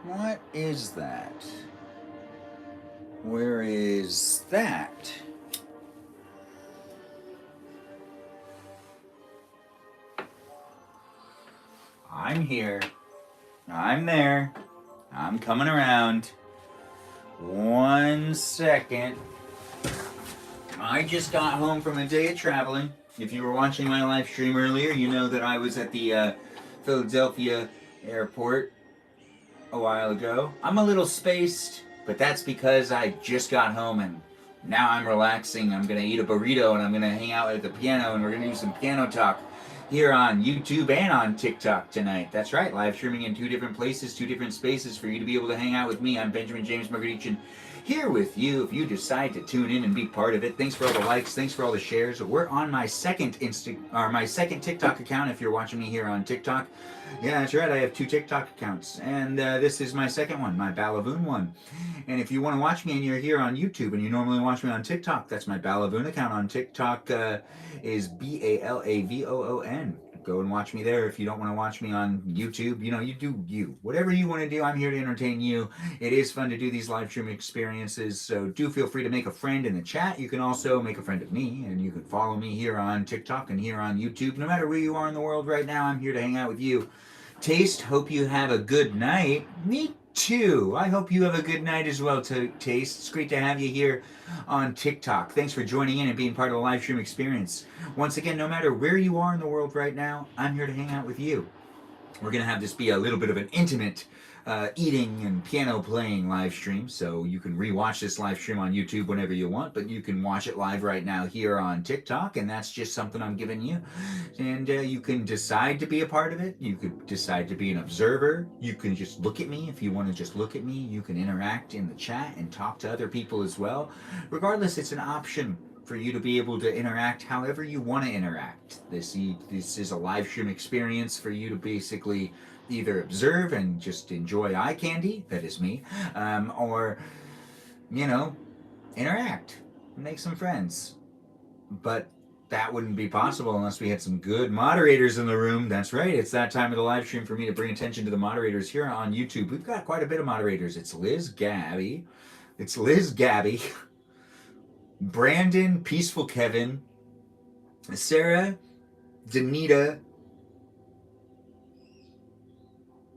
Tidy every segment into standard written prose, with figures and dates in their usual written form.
What is that? Where is that? I'm here. I'm there. I'm coming around. 1 second. I just got home from a day of traveling. If you were watching my live stream earlier, you know that I was at the Philadelphia airport a while ago. I'm a little spaced, but that's because I just got home and now I'm relaxing. I'm gonna eat a burrito and I'm gonna hang out at the piano and we're gonna do some piano talk here on YouTube and on TikTok tonight. That's right, live streaming in 2 different places, 2 different spaces for you to be able to hang out with me. I'm Benjamin James Magrdichian here with you if you decide to tune in and be part of it. Thanks for all the likes, thanks for all the shares. We're on my second TikTok account if you're watching me here on TikTok. Yeah, that's right. I have 2 TikTok accounts, and this is my second one, my Balavoon one. And if you want to watch me and you're here on YouTube and you normally watch me on TikTok, that's my Balavoon account on TikTok. Is BALAVOON. Go and watch me there. If you don't want to watch me on YouTube, you do you. Whatever you want to do, I'm here to entertain you. It is fun to do these live stream experiences, so do feel free to make a friend in the chat. You can also make a friend of me, and you can follow me here on TikTok and here on YouTube. No matter where you are in the world right now, I'm here to hang out with you. Taste, hope you have a good night. Me too. I hope you have a good night as well, Taste. It's great to have you here on TikTok. Thanks for joining in and being part of the live stream experience. Once again, no matter where you are in the world right now, I'm here to hang out with you. We're going to have this be a little bit of an intimate eating and piano playing live stream, so you can rewatch this live stream on YouTube whenever you want, but you can watch it live right now here on TikTok, and that's just something I'm giving you. And you can decide to be a part of it. You could decide to be an observer. You can just look at me if you want to just look at me. You can interact in the chat and talk to other people as well. Regardless, it's an option for you to be able to interact however you want to interact. This is a live stream experience for you to basically either observe and just enjoy eye candy, that is me, or, interact, make some friends. But that wouldn't be possible unless we had some good moderators in the room. That's right, it's that time of the live stream for me to bring attention to the moderators here on YouTube. We've got quite a bit of moderators. It's Liz Gabby, Brandon, Peaceful Kevin, Sarah, Danita,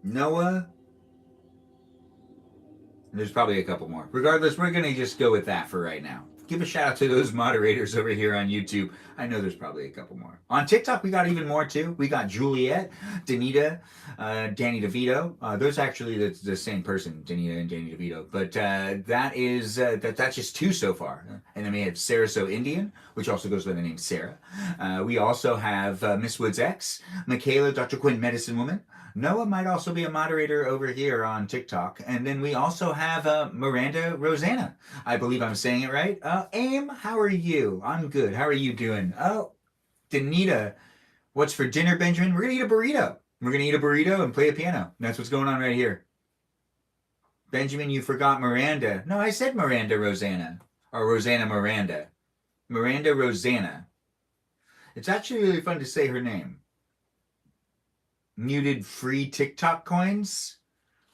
Noah. There's probably a couple more. Regardless, we're going to just go with that for right now. Give a shout out to those moderators over here on YouTube. I know there's probably a couple more. On TikTok, we got even more too. We got Juliet, Danita, Danny DeVito. Those actually the same person, Danita and Danny DeVito. But that's just 2 so far. And then we have Sarah So Indian, which also goes by the name Sarah. We also have Miss Woods X, Michaela, Dr. Quinn, Medicine Woman. Noah might also be a moderator over here on TikTok. And then we also have Miranda Rosanna. I believe I'm saying it right. Aim, how are you? I'm good. How are you doing? Oh, Danita, what's for dinner, Benjamin? We're going to eat a burrito. We're going to eat a burrito and play a piano. That's what's going on right here. Benjamin, you forgot Miranda. No, I said Miranda Rosanna. Or Rosanna Miranda. Miranda Rosanna. It's actually really fun to say her name. Muted free TikTok coins.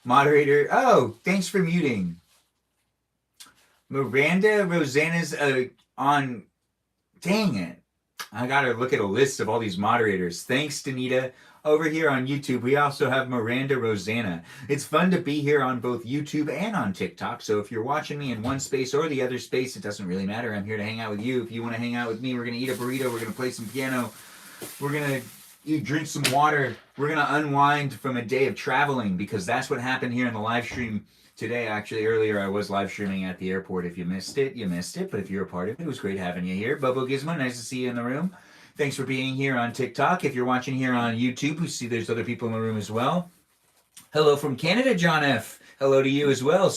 Moderator. Oh, thanks for muting. Miranda Rosanna's on. Dang it. I gotta look at a list of all these moderators. Thanks, Danita. Over here on YouTube, we also have Miranda Rosanna. It's fun to be here on both YouTube and on TikTok. So if you're watching me in one space or the other space, it doesn't really matter. I'm here to hang out with you. If you want to hang out with me, we're going to eat a burrito. We're going to play some piano. We're going to drink some water. We're going to unwind from a day of traveling because that's what happened here in the live stream today. Actually, earlier I was live streaming at the airport. If you missed it, you missed it. But if you're a part of it, it was great having you here. Bobo Gizmo, nice to see you in the room. Thanks for being here on TikTok. If you're watching here on YouTube, we see there's other people in the room as well. Hello from Canada, John F. Hello to you as well.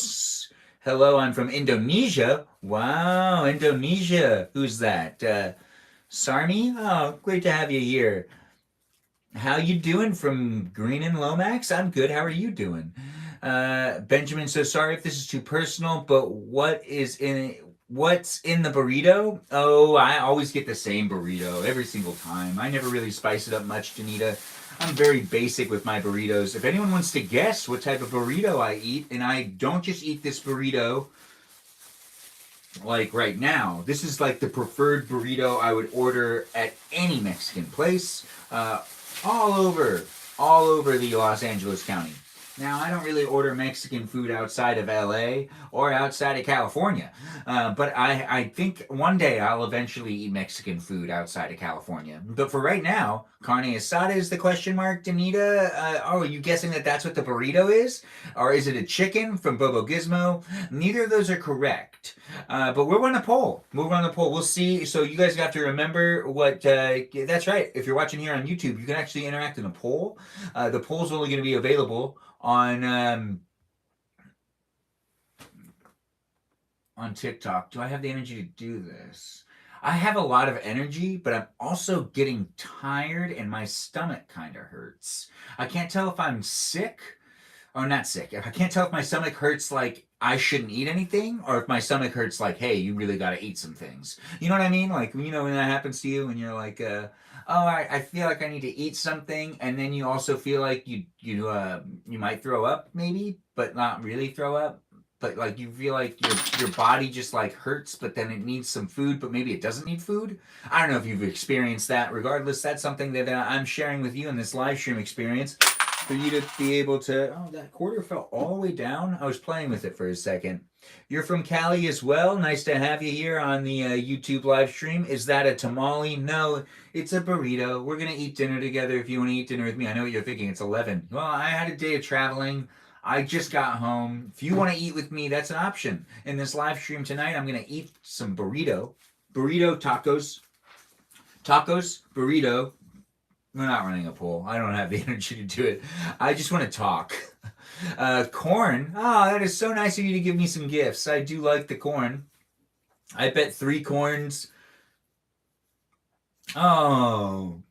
Hello, I'm from Indonesia. Wow, Indonesia. Who's that? Sarmi? Oh, great to have you here. How you doing from Green and Lomax? I'm good. How are you doing? Benjamin, so sorry if this is too personal, but what's in the burrito? Oh, I always get the same burrito every single time. I never really spice it up much, Danita. I'm very basic with my burritos. If anyone wants to guess what type of burrito I eat, and I don't just eat this burrito like right now. This is like the preferred burrito I would order at any Mexican place, all over, all over the Los Angeles County. Now, I don't really order Mexican food outside of LA or outside of California, but I think one day I'll eventually eat Mexican food outside of California. But for right now, carne asada is the question mark, Danita. Are you guessing that that's what the burrito is? Or is it a chicken from Bobo Gizmo? Neither of those are correct. But we'll run a poll. We'll run a poll. We'll see. So you guys have to remember what. That's right. If you're watching here on YouTube, you can actually interact in a poll. The poll's only going to be available on TikTok. Do I have the energy to do this? I have a lot of energy, but I'm also getting tired and my stomach kind of hurts. I can't tell if I'm sick or not sick. I can't tell if my stomach hurts like I shouldn't eat anything, or if my stomach hurts like, hey, you really got to eat some things. You know what I mean? Like, you know, when that happens to you and you're like, oh, I feel like I need to eat something, and then you also feel like you might throw up maybe, but not really throw up. But like you feel like your body just like hurts, but then it needs some food, but maybe it doesn't need food. I don't know if you've experienced that. Regardless, that's something that I'm sharing with you in this live stream experience for you to be able to. Oh, that quarter fell all the way down. I was playing with it for a second. You're from Cali as well. Nice to have you here on the YouTube live stream. Is that a tamale? No, it's a burrito. We're gonna eat dinner together. If you want to eat dinner with me, I know what you're thinking. It's 11. Well, I had a day of traveling. I just got home. If you want to eat with me, that's an option. In this live stream tonight, I'm going to eat some burrito. Burrito tacos. Tacos, burrito. We're not running a poll. I don't have the energy to do it. I just want to talk. Corn. Oh, that is so nice of you to give me some gifts. I do like the corn. I bet 3 corns. Oh.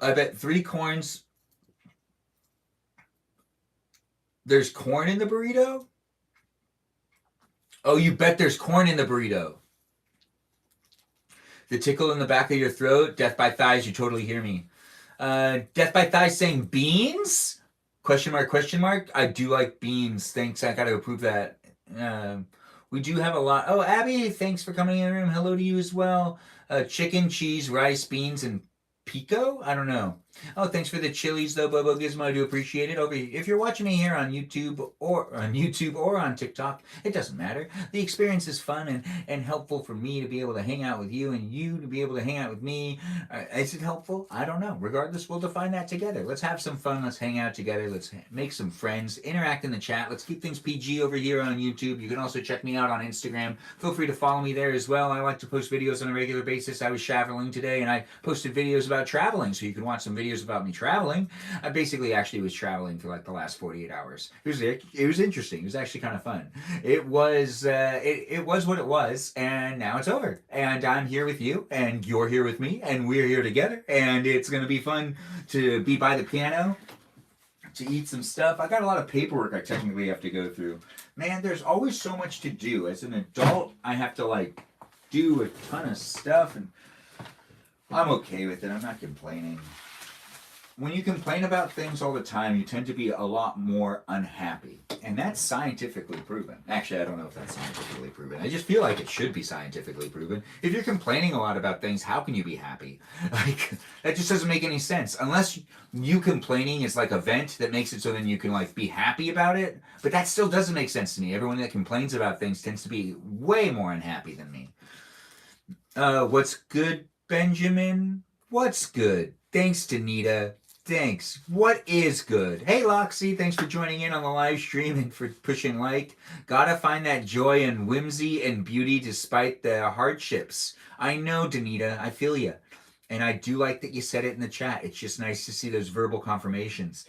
I bet 3 corns. There's corn in the burrito? Oh, you bet there's corn in the burrito. The tickle in the back of your throat, death by thighs, you totally hear me. Death by thighs saying beans? Question mark, question mark. I do like beans. Thanks, I gotta approve that. We do have a lot. Oh, Abby, thanks for coming in the room. Hello to you as well. Chicken, cheese, rice, beans, and pico? I don't know. Oh, thanks for the chilies though, Bobo Gizmo. I do appreciate it. If you're watching me here on YouTube or on TikTok, it doesn't matter. The experience is fun and helpful for me to be able to hang out with you and you to be able to hang out with me. Is it helpful? I don't know. Regardless, we'll define that together. Let's have some fun. Let's hang out together. Let's make some friends. Interact in the chat. Let's keep things PG over here on YouTube. You can also check me out on Instagram. Feel free to follow me there as well. I like to post videos on a regular basis. I was traveling today and I posted videos about traveling, so you can watch some videos about me traveling. I basically actually was traveling for like the last 48 hours. It was interesting. It was actually kind of fun. It was what it was, and now it's over. And I'm here with you, and you're here with me, and we're here together, and it's gonna be fun to be by the piano, to eat some stuff. I got a lot of paperwork I technically have to go through. Man, there's always so much to do. As an adult, I have to like do a ton of stuff, and I'm okay with it. I'm not complaining. When you complain about things all the time, you tend to be a lot more unhappy. And that's scientifically proven. Actually, I don't know if that's scientifically proven. I just feel like it should be scientifically proven. If you're complaining a lot about things, how can you be happy? Like, that just doesn't make any sense. Unless you complaining is like a vent that makes it so then you can like be happy about it. But that still doesn't make sense to me. Everyone that complains about things tends to be way more unhappy than me. What's good, Benjamin? What's good? Thanks, Danita. Thanks. What is good? Hey, Loxy, thanks for joining in on the live stream and for pushing like. Gotta find that joy and whimsy and beauty despite the hardships. I know, Danita. I feel you. And I do like that you said it in the chat. It's just nice to see those verbal confirmations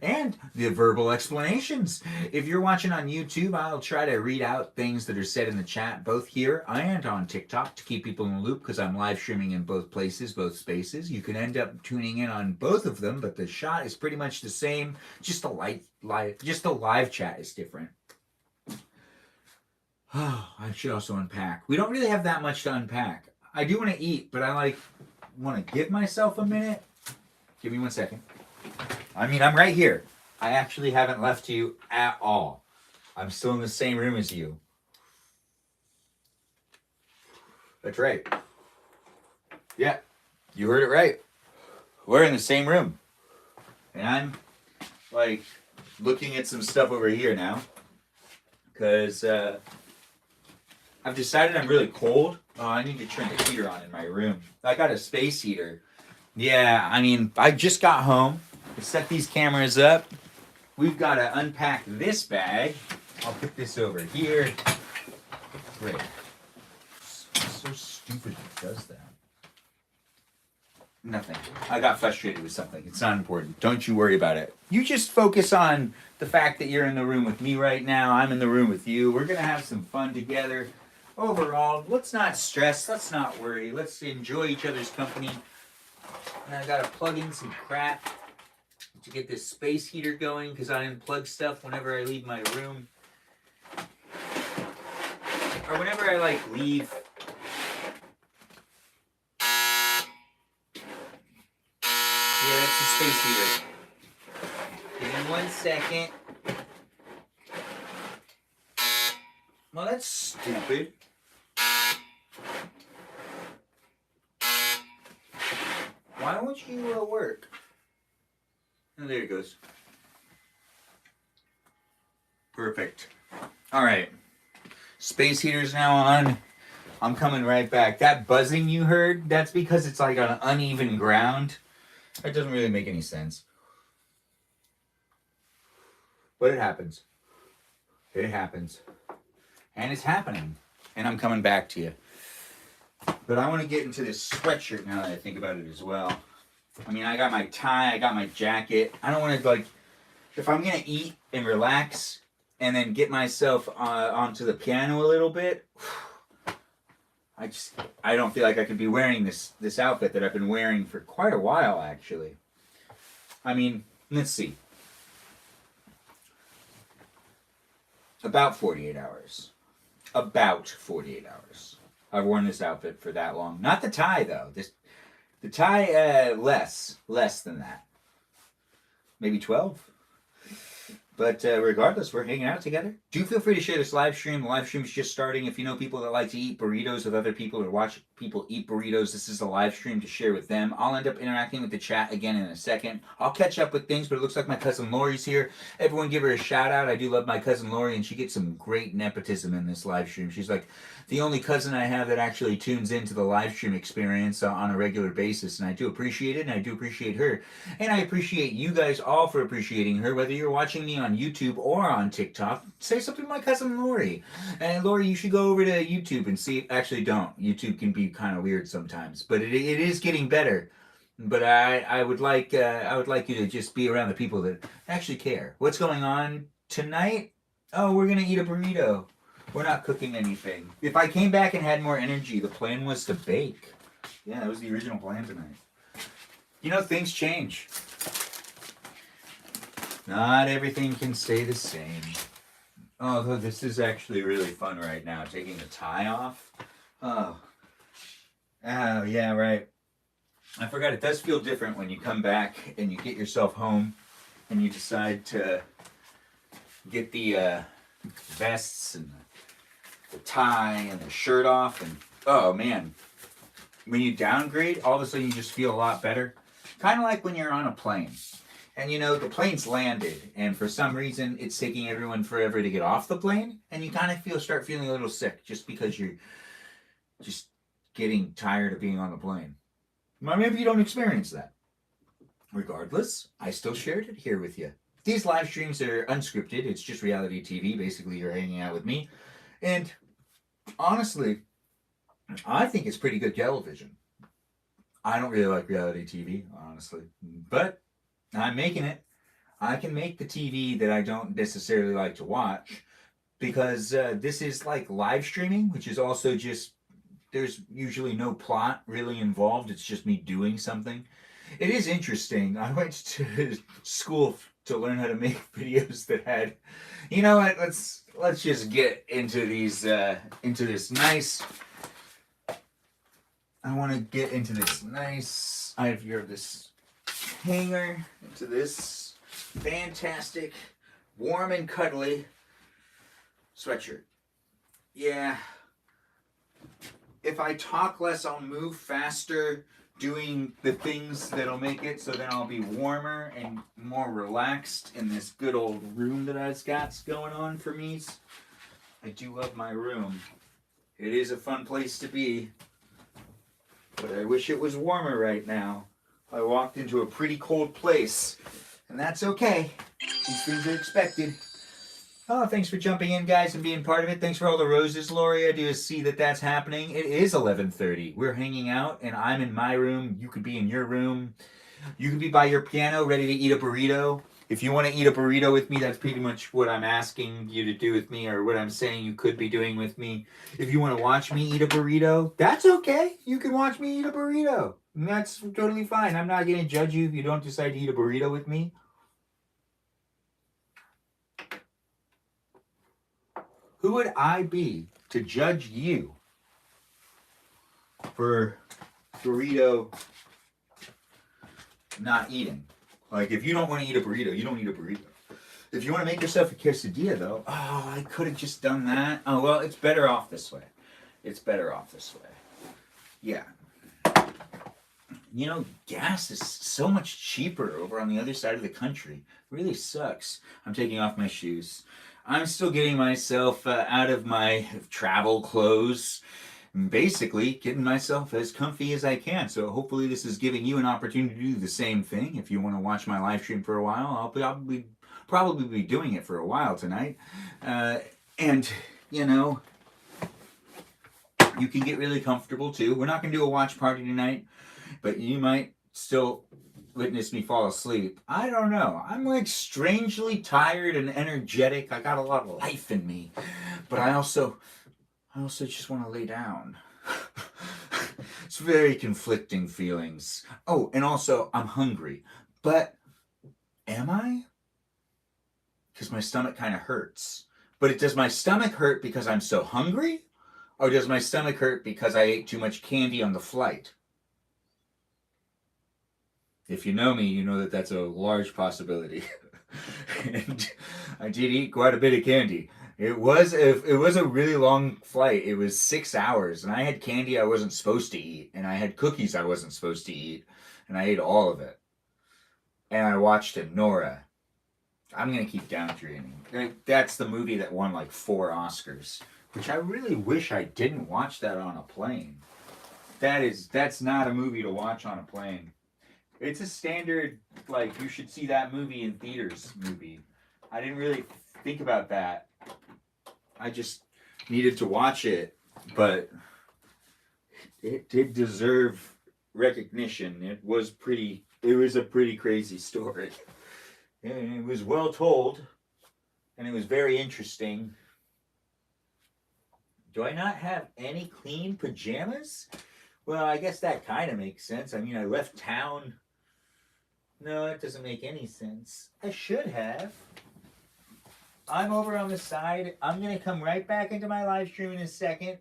and the verbal explanations. If you're watching on YouTube, I'll try to read out things that are said in the chat, both here and on TikTok, to keep people in the loop, because I'm live streaming in both places, both spaces. You can end up tuning in on both of them, but the shot is pretty much the same. Just the live chat is different. Oh, I should also unpack. We don't really have that much to unpack. I do want to eat, but I like want to give myself a minute. Give me 1 second. I mean, I'm right here. I actually haven't left you at all. I'm still in the same room as you. That's right. Yeah, you heard it right. We're in the same room. And I'm, like, looking at some stuff over here now. Because I've decided I'm really cold. Oh, I need to turn the heater on in my room. I got a space heater. Yeah, I mean, I just got home. I set these cameras up. We've got to unpack this bag. I'll put this over here. Great. So stupid it does that. Nothing. I got frustrated with something. It's not important. Don't you worry about it. You just focus on the fact that you're in the room with me right now. I'm in the room with you. We're going to have some fun together. Overall, let's not stress. Let's not worry. Let's enjoy each other's company. And I got to plug in some crap to get this space heater going because I unplug stuff whenever I leave my room. Or whenever I, like, leave. Yeah, that's the space heater. Give me 1 second. Well, that's stupid. Why won't you work? Oh, there it goes. Perfect. All right. Space heater's now on. I'm coming right back. That buzzing you heard, that's because it's like on uneven ground. That doesn't really make any sense. But it happens. It happens. And it's happening. And I'm coming back to you. But I want to get into this sweatshirt now that I think about it as well. I mean, I got my tie, I got my jacket. I don't want to, like, if I'm going to eat and relax and then get myself onto the piano a little bit, I don't feel like I could be wearing this outfit that I've been wearing for quite a while, actually. I mean, let's see. About 48 hours. About 48 hours. I've worn this outfit for that long. Not the tie, though. The tie, less than that. Maybe 12. But regardless, we're hanging out together. Do feel free to share this live stream. The live stream is just starting. If you know people that like to eat burritos with other people or watch people eat burritos, this is a live stream to share with them. I'll end up interacting with the chat again in a second. I'll catch up with things, but it looks like my cousin Lori's here. Everyone give her a shout out. I do love my cousin Lori, and she gets some great nepotism in this live stream. She's like the only cousin I have that actually tunes into the live stream experience on a regular basis, and I do appreciate it, and I do appreciate her. And I appreciate you guys all for appreciating her, whether you're watching me on YouTube or on TikTok. Say something to my cousin Lori. And Lori, you should go over to YouTube and see. Actually, don't. YouTube can be kind of weird sometimes, but it is getting better. But I would like you to just be around the people that actually care. What's going on tonight? Oh, we're gonna eat a burrito. We're not cooking anything. If I came back and had more energy, the plan was to bake. Yeah, that was the original plan tonight. You know, things change. Not everything can stay the same. Although this is actually really fun right now, taking the tie off. Oh, yeah, right. I forgot, it does feel different when you come back and you get yourself home and you decide to get the vests and the tie and the shirt off. And oh man, when you downgrade, all of a sudden you just feel a lot better. Kind of like when you're on a plane. And you know, the plane's landed, and for some reason, it's taking everyone forever to get off the plane, and you kind of start feeling a little sick just because you're just getting tired of being on the plane. Maybe you don't experience that. Regardless, I still shared it here with you. These live streams are unscripted. It's just reality TV. Basically, you're hanging out with me. And honestly, I think it's pretty good television. I don't really like reality TV, honestly. But I'm making it. I can make the TV that I don't necessarily like to watch because this is like live streaming, which is also just, there's usually no plot really involved. It's just me doing something. It is interesting. I went to school to learn how to make videos that had, you know what, let's just get into these, into this nice, I want to get into this nice, I have here this hanger, into this fantastic, warm and cuddly sweatshirt. Yeah. If I talk less, I'll move faster, doing the things that'll make it so then I'll be warmer and more relaxed in this good old room that I've got going on for me. I do love my room. It is a fun place to be, but I wish it was warmer right now. I walked into a pretty cold place, and that's okay. These things are expected. Oh, thanks for jumping in, guys, and being part of it. Thanks for all the roses, Lori. I do see that that's happening. It is 11:30. We're hanging out, and I'm in my room. You could be in your room. You could be by your piano, ready to eat a burrito. If you want to eat a burrito with me, that's pretty much what I'm asking you to do with me, or what I'm saying you could be doing with me. If you want to watch me eat a burrito, that's okay. You can watch me eat a burrito. And that's totally fine. I'm not going to judge you if you don't decide to eat a burrito with me. Who would I be to judge you for burrito not eating? Like, if you don't want to eat a burrito, you don't eat a burrito. If you want to make yourself a quesadilla, though, oh, I could have just done that. Oh, well, it's better off this way. It's better off this way. Yeah. You know, gas is so much cheaper over on the other side of the country. It really sucks. I'm taking off my shoes. I'm still getting myself out of my travel clothes. Basically getting myself as comfy as I can. So hopefully this is giving you an opportunity to do the same thing. If you want to watch my live stream for a while, I'll probably be doing it for a while tonight. And, you know, you can get really comfortable too. We're not going to do a watch party tonight, but you might still witness me fall asleep. I don't know. I'm like strangely tired and energetic. I got a lot of life in me, but I also just want to lay down. It's very conflicting feelings. Oh, and also I'm hungry. But am I? Because my stomach kind of hurts. But does my stomach hurt because I'm so hungry? Or does my stomach hurt because I ate too much candy on the flight? If you know me, you know that that's a large possibility. And I did eat quite a bit of candy. It was a really long flight. It was 6 hours, and I had candy I wasn't supposed to eat, and I had cookies I wasn't supposed to eat, and I ate all of it. And I watched Nora. I'm gonna keep downtrading. That's the movie that won like 4 Oscars, which I really wish I didn't watch that on a plane. That's not a movie to watch on a plane. It's a standard, like, you should see that movie in theaters movie. I didn't really think about that. I just needed to watch it, but it did deserve recognition. It was a pretty crazy story. And it was well told, and it was very interesting. Do I not have any clean pajamas? Well, I guess that kind of makes sense. I mean, I left town. No, it doesn't make any sense. I should have. I'm over on the side. I'm going to come right back into my live stream in a second.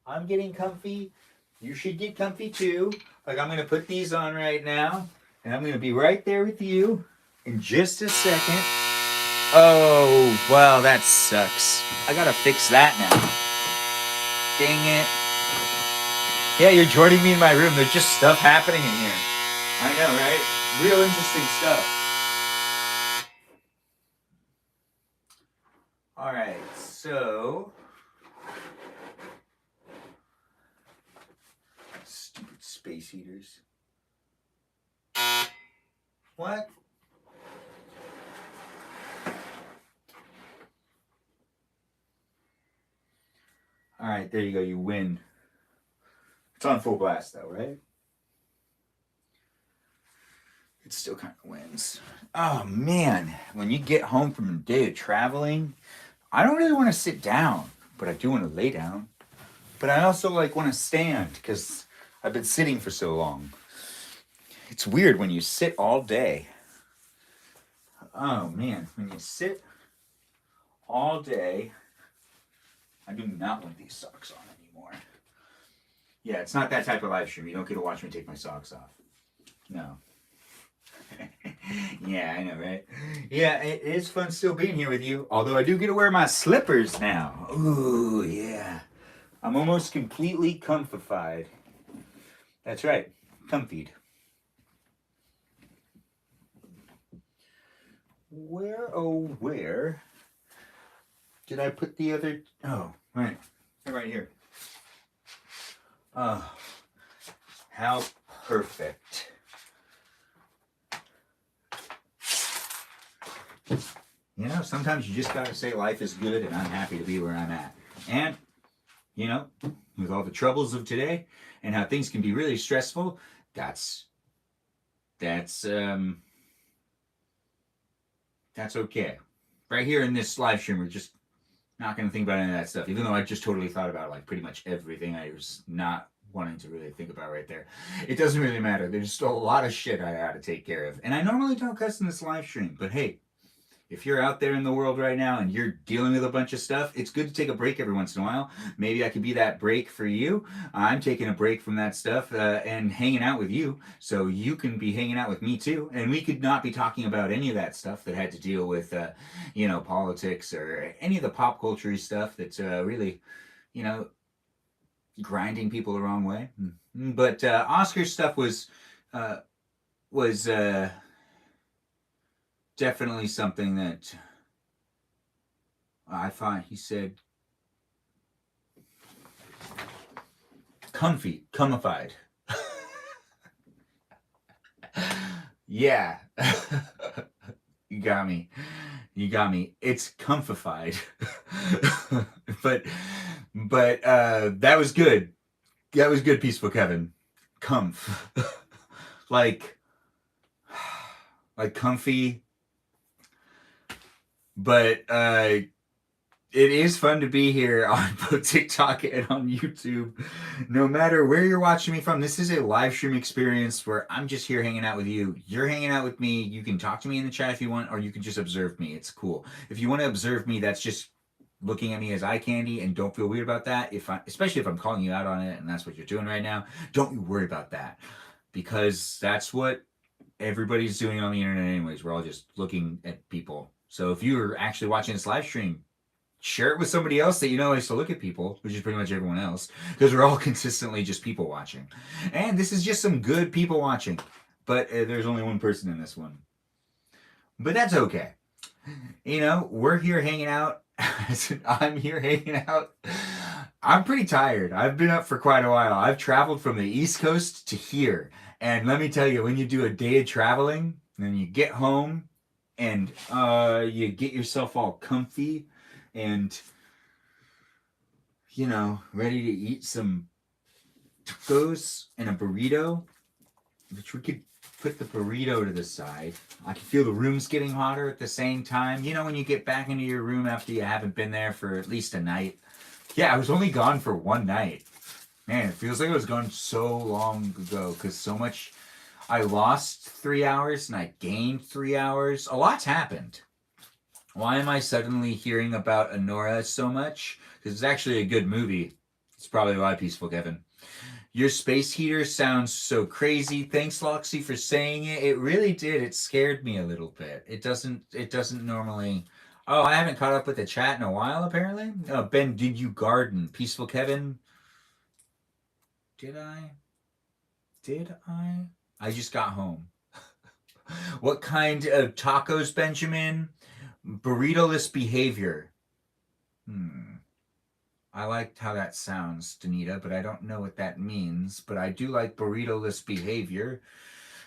I'm getting comfy. You should get comfy too. Like, I'm going to put these on right now. And I'm going to be right there with you in just a second. Oh, well, that sucks. I got to fix that now. Dang it. Yeah, you're joining me in my room. There's just stuff happening in here. I know, right? Real interesting stuff. All right, so stupid space heaters. What? All right, there you go. You win. It's on full blast, though, right? It still kind of wins. Oh, man. When you get home from a day of traveling, I don't really want to sit down, but I do want to lay down. But I also want to stand because I've been sitting for so long. It's weird when you sit all day. Oh, man. When you sit all day, I do not want these socks on anymore. Yeah, it's not that type of live stream. You don't get to watch me take my socks off. No. Yeah, I know, right? Yeah, it is fun still being here with you. Although I do get to wear my slippers now. Ooh, yeah. I'm almost completely comfified. That's right, comfied. Where did I put the other? Oh, right. Right here. Oh, how perfect. You know, sometimes you just gotta say life is good and I'm happy to be where I'm at. And, you know, with all the troubles of today and how things can be really stressful, that's okay. Right here in this live stream, we're just not going to think about any of that stuff, even though I just totally thought about like pretty much everything I was not wanting to really think about right there. It doesn't really matter. There's still a lot of shit I got to take care of. And I normally don't cuss in this live stream, but hey, if you're out there in the world right now and you're dealing with a bunch of stuff, it's good to take a break every once in a while. Maybe I could be that break for you. I'm taking a break from that stuff and hanging out with you so you can be hanging out with me too. And we could not be talking about any of that stuff that had to deal with, you know, politics or any of the pop culture stuff that's really, you know, grinding people the wrong way. But Oscar's stuff was definitely something that I thought he said comfified. Yeah. You got me. It's comfified. but that was good. That was good, Peaceful Kevin. Comf. like comfy. But it is fun to be here on both TikTok and on YouTube. No matter where you're watching me from, this is a live stream experience where I'm just here hanging out with you. You're hanging out with me. You can talk to me in the chat if you want, or you can just observe me. It's cool. If you want to observe me, that's just looking at me as eye candy, and don't feel weird about that. Especially if I'm calling you out on it and that's what you're doing right now, don't you worry about that, because that's what everybody's doing on the internet anyways. We're all just looking at people. So if you're actually watching this live stream, share it with somebody else that you know likes to look at people, which is pretty much everyone else, because we're all consistently just people watching. And this is just some good people watching. But there's only one person in this one. But that's okay. You know, we're here hanging out. I'm here hanging out. I'm pretty tired. I've been up for quite a while. I've traveled from the East Coast to here. And let me tell you, when you do a day of traveling, and you get home, and you get yourself all comfy and, you know, ready to eat some tacos and a burrito, which we could put the burrito to the side. I can feel the room's getting hotter at the same time. You know, when you get back into your room after you haven't been there for at least a night. Yeah, I was only gone for one night. Man, it feels like I was gone so long ago because so much... I lost 3 hours and I gained 3 hours. A lot's happened. Why am I suddenly hearing about Anora so much? Because it's actually a good movie. It's probably why, Peaceful Kevin. Your space heater sounds so crazy. Thanks, Loxy, for saying it. It really did. It scared me a little bit. It doesn't normally... Oh, I haven't caught up with the chat in a while, apparently. Ben, did you garden? Peaceful Kevin? Did I? I just got home. What kind of tacos, Benjamin? Burrito-less behavior. I liked how that sounds, Danita, but I don't know what that means. But I do like burrito-less behavior.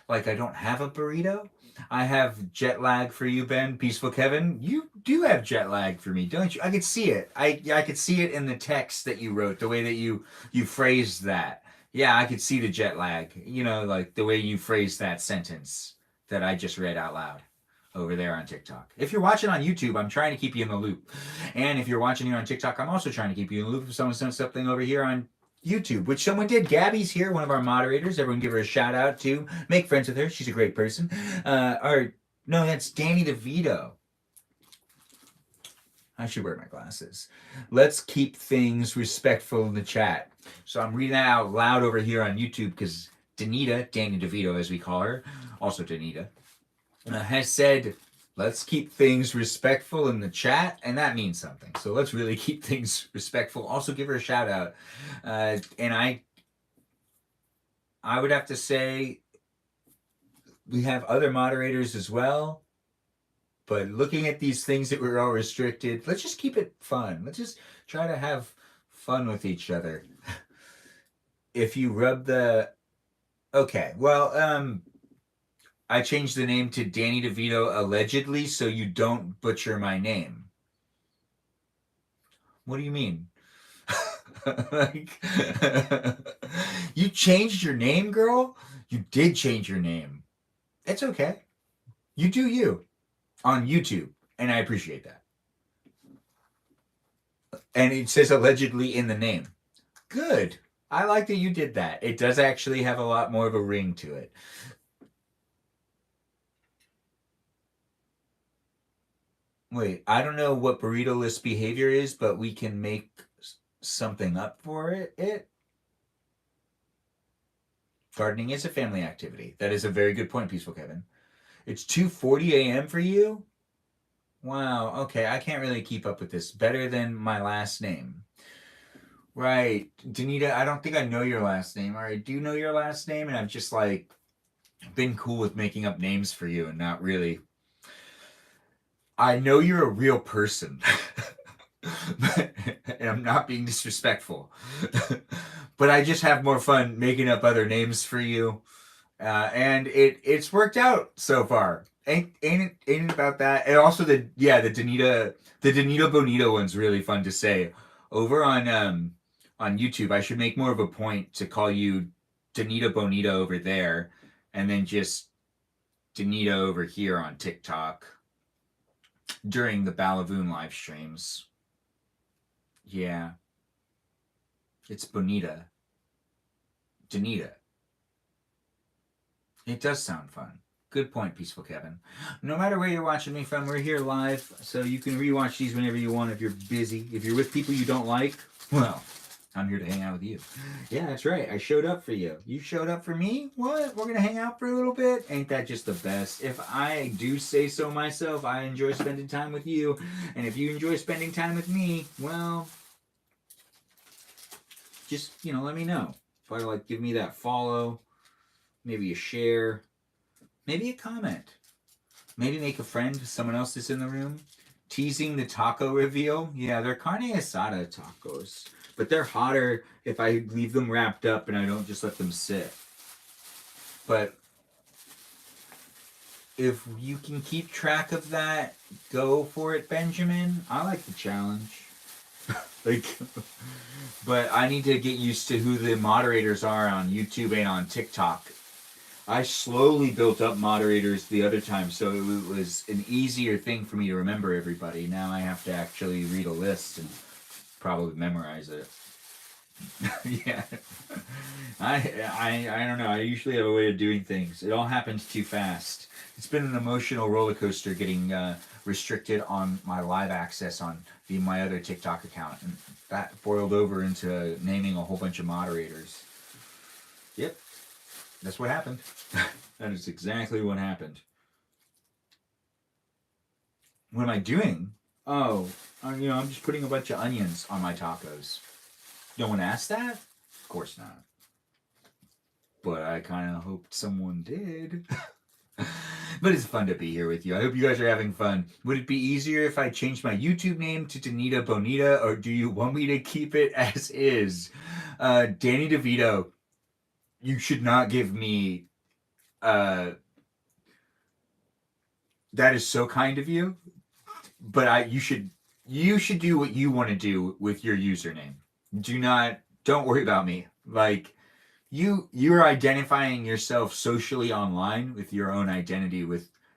Like I don't have a burrito? I have jet lag for you, Ben. Peaceful Kevin, you do have jet lag for me, don't you? I could see it. I could see it in the text that you wrote, the way that you phrased that. Yeah, I could see the jet lag. You know, like the way you phrased that sentence that I just read out loud over there on TikTok. If you're watching on YouTube, I'm trying to keep you in the loop. And if you're watching here on TikTok, I'm also trying to keep you in the loop. If someone sent something over here on YouTube, which someone did. Gabby's here, one of our moderators. Everyone give her a shout out too. Make friends with her. She's a great person. No, that's Danny DeVito. I should wear my glasses. Let's keep things respectful in the chat. So I'm reading out loud over here on YouTube because Danita, Danny DeVito as we call her, also Danita, has said, let's keep things respectful in the chat, and that means something. So let's really keep things respectful. Also give her a shout out. And I would have to say we have other moderators as well. But looking at these things that we're all restricted, let's just keep it fun. Let's just try to have fun with each other. If you rub the... Okay, well, I changed the name to Danny DeVito allegedly so you don't butcher my name. What do you mean? Like, you changed your name, girl? You did change your name. It's okay. You do you on YouTube, and I appreciate that. And it says allegedly in the name. Good. I like that you did that. It does actually have a lot more of a ring to it. Wait, I don't know what burrito-less behavior is, but we can make something up for it. Gardening is a family activity. That is a very good point, Peaceful Kevin. It's 2:40 a.m. for you? Wow, okay, I can't really keep up with this. Better than my last name. Right. Danita, I don't think I know your last name. Or I do know your last name, and I've just, like, been cool with making up names for you and not really... I know you're a real person. And I'm not being disrespectful. But I just have more fun making up other names for you. And it's worked out so far. Ain't it about that? And also the Danita Bonita one's really fun to say. Over on YouTube, I should make more of a point to call you Danita Bonita over there, and then just Danita over here on TikTok during the Balavoon live streams. Yeah. It's Bonita. Danita. It does sound fun. Good point, Peaceful Kevin. No matter where you're watching me from, we're here live, so you can rewatch these whenever you want if you're busy. If you're with people you don't like, well, I'm here to hang out with you. Yeah, that's right. I showed up for you. You showed up for me? What? We're going to hang out for a little bit? Ain't that just the best? If I do say so myself, I enjoy spending time with you. And if you enjoy spending time with me, well, just, let me know. Probably, like, give me that follow, maybe a share, maybe a comment. Maybe make a friend with someone else that's in the room. Teasing the taco reveal. Yeah, they're carne asada tacos. But they're hotter if I leave them wrapped up and I don't just let them sit. But if you can keep track of that, go for it, Benjamin. I like the challenge. But I need to get used to who the moderators are on YouTube and on TikTok. I slowly built up moderators the other time, so it was an easier thing for me to remember everybody. Now I have to actually read a list and probably memorize it. Yeah. I don't know. I usually have a way of doing things. It all happens too fast. It's been an emotional roller coaster getting restricted on my live access on my other TikTok account. And that boiled over into naming a whole bunch of moderators. Yep. That's what happened. That is exactly what happened. What am I doing? Oh, I'm just putting a bunch of onions on my tacos. No one asked that? Of course not. But I kind of hoped someone did. But it's fun to be here with you. I hope you guys are having fun. Would it be easier if I changed my YouTube name to Danita Bonita, or do you want me to keep it as is? Danny DeVito, you should not give me... that is so kind of you. But you should do what you want to do with your username. Don't worry about me. Like, you're identifying yourself socially online with your own identity.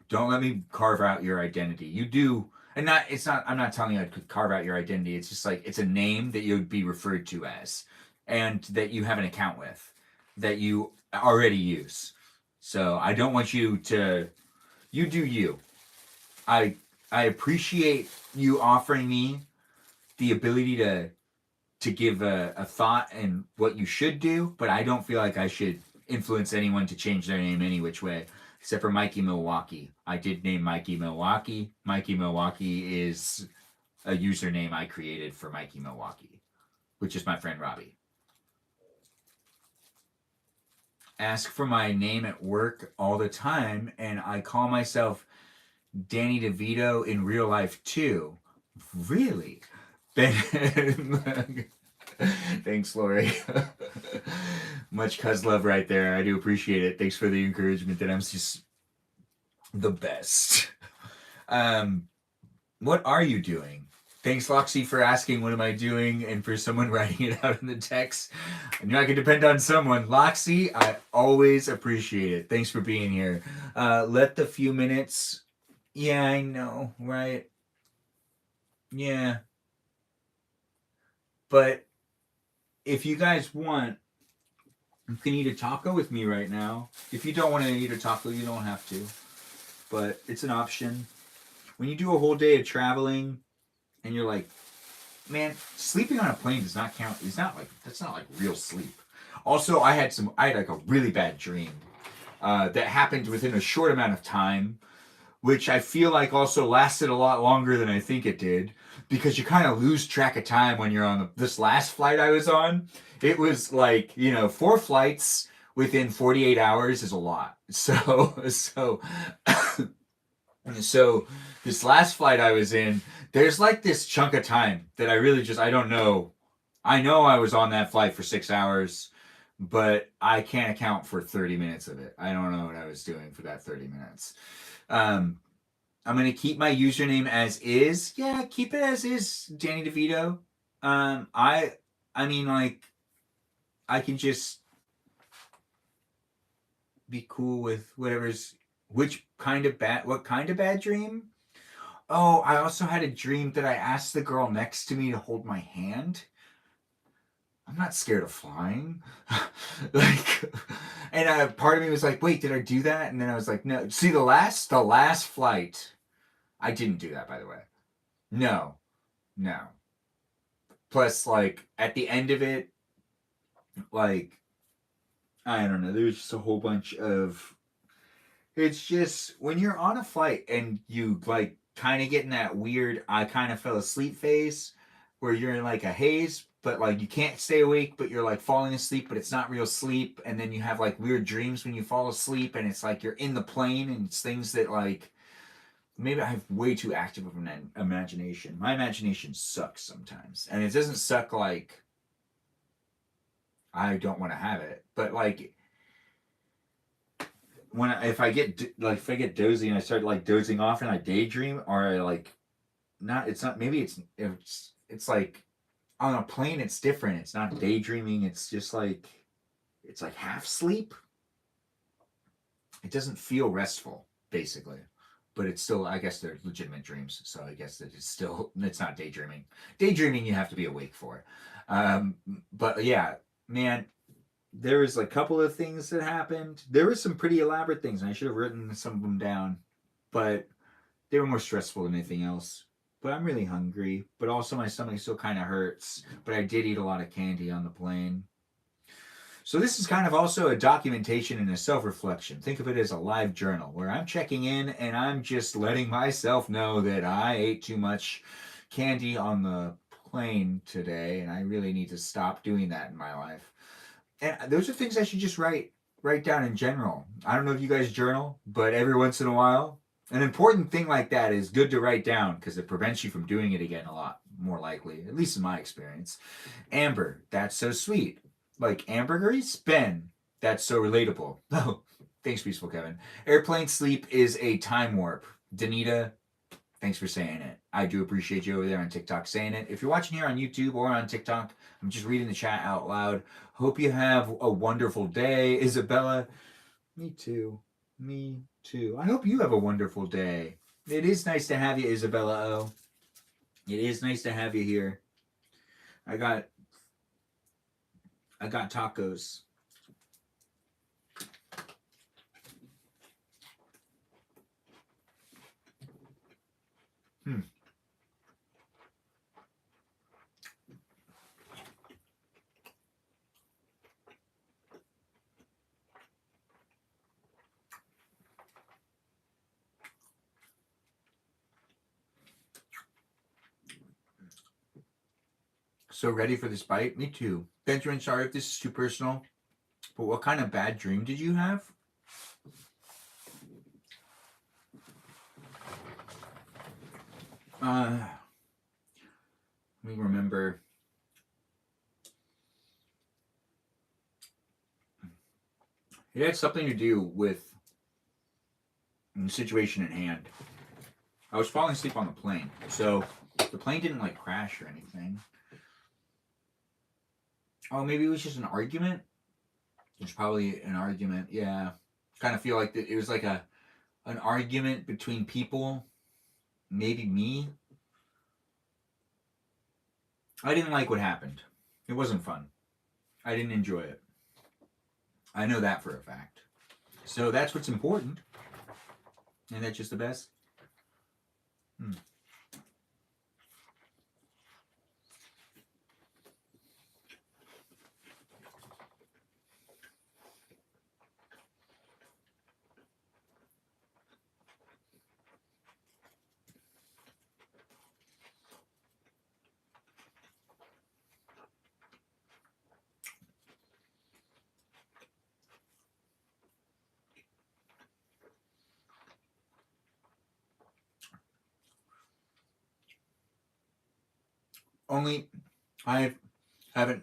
Don't let me carve out your identity. You do, and I'm not telling you I could carve out your identity. It's just like, it's a name that you would be referred to as, and that you have an account with, that you already use. So I don't want you to, you do you. I appreciate you offering me the ability to give a thought and what you should do, but I don't feel like I should influence anyone to change their name any which way, except for Mikey Milwaukee. I did name Mikey Milwaukee. Mikey Milwaukee is a username I created for Mikey Milwaukee, which is my friend Robbie. Ask for my name at work all the time, and I call myself Danny DeVito in real life too. Really? Thanks, Lori. Much cuz love right there. I do appreciate it. Thanks for the encouragement that I'm just the best. What are you doing? Thanks, Loxy, for asking what am I doing, and for someone writing it out in the text. I knew I could depend on someone. Loxy, I always appreciate it. Thanks for being here. Let the few minutes... Yeah, I know, right? Yeah. But if you guys want, you can eat a taco with me right now. If you don't want to eat a taco, you don't have to. But it's an option. When you do a whole day of traveling and you're like, man, sleeping on a plane does not count. It's not like, that's not like real sleep. Also, I had like a really bad dream that happened within a short amount of time, which I feel like also lasted a lot longer than I think it did, because you kind of lose track of time when you're on this last flight I was on. It was like, 4 flights within 48 hours is a lot. So this last flight I was in, there's like this chunk of time that I don't know. I know I was on that flight for 6 hours, but I can't account for 30 minutes of it. I don't know what I was doing for that 30 minutes. I'm going to keep my username as is. Yeah, keep it as is, Danny DeVito. I mean, like, I can just be cool with what kind of bad dream? Oh, I also had a dream that I asked the girl next to me to hold my hand. I'm not scared of flying. And part of me was like, wait, did I do that? And then I was like, no. See, the last flight, I didn't do that, by the way. No. Plus, like, at the end of it, like, I don't know, there was just a whole bunch of... It's just, when you're on a flight and you, like, kind of get in that weird, I kind of fell asleep phase, where you're in, like, a haze, but, like, you can't stay awake, but you're, like, falling asleep, but it's not real sleep, and then you have, like, weird dreams when you fall asleep, and it's, like, you're in the plane, and it's things that, like... Maybe I have way too active of an imagination. My imagination sucks sometimes. And it doesn't suck like I don't want to have it. But like if I get dozy and I start like dozing off and I daydream, or I like it's like on a plane it's different. It's not daydreaming, it's just like it's like half sleep. It doesn't feel restful, basically. But it's still, I guess they're legitimate dreams, so I guess that it's not daydreaming. Daydreaming you have to be awake for. But yeah, man, there was a couple of things that happened. There were some pretty elaborate things, and I should have written some of them down, but they were more stressful than anything else. But I'm really hungry, but also my stomach still kind of hurts, but I did eat a lot of candy on the plane. So this is kind of also a documentation and a self-reflection. Think of it as a live journal where I'm checking in and I'm just letting myself know that I ate too much candy on the plane today and I really need to stop doing that in my life. And those are things I should just write down in general. I don't know if you guys journal, but every once in a while, an important thing like that is good to write down because it prevents you from doing it again a lot more likely, at least in my experience. Amber, that's so sweet. Like ambergris? Ben, that's so relatable. Oh, thanks, Peaceful Kevin. Airplane sleep is a time warp. Danita, thanks for saying it. I do appreciate you over there on TikTok saying it. If you're watching here on YouTube or on TikTok, I'm just reading the chat out loud. Hope you have a wonderful day. Isabella, me too. Me too. I hope you have a wonderful day. It is nice to have you, Isabella O. It is nice to have you here. I got tacos. Hmm. So ready for this bite? Me too. Benjamin, sorry if this is too personal, but what kind of bad dream did you have? Let me remember. It had something to do with the situation at hand. I was falling asleep on the plane, so the plane didn't like crash or anything. Oh, maybe it was just an argument. There's probably an argument. Yeah, kind of feel like it was like an argument between people. Maybe me. I didn't like what happened. It wasn't fun. I didn't enjoy it. I know that for a fact. So that's what's important. And that's just the best. Hmm. Only I haven't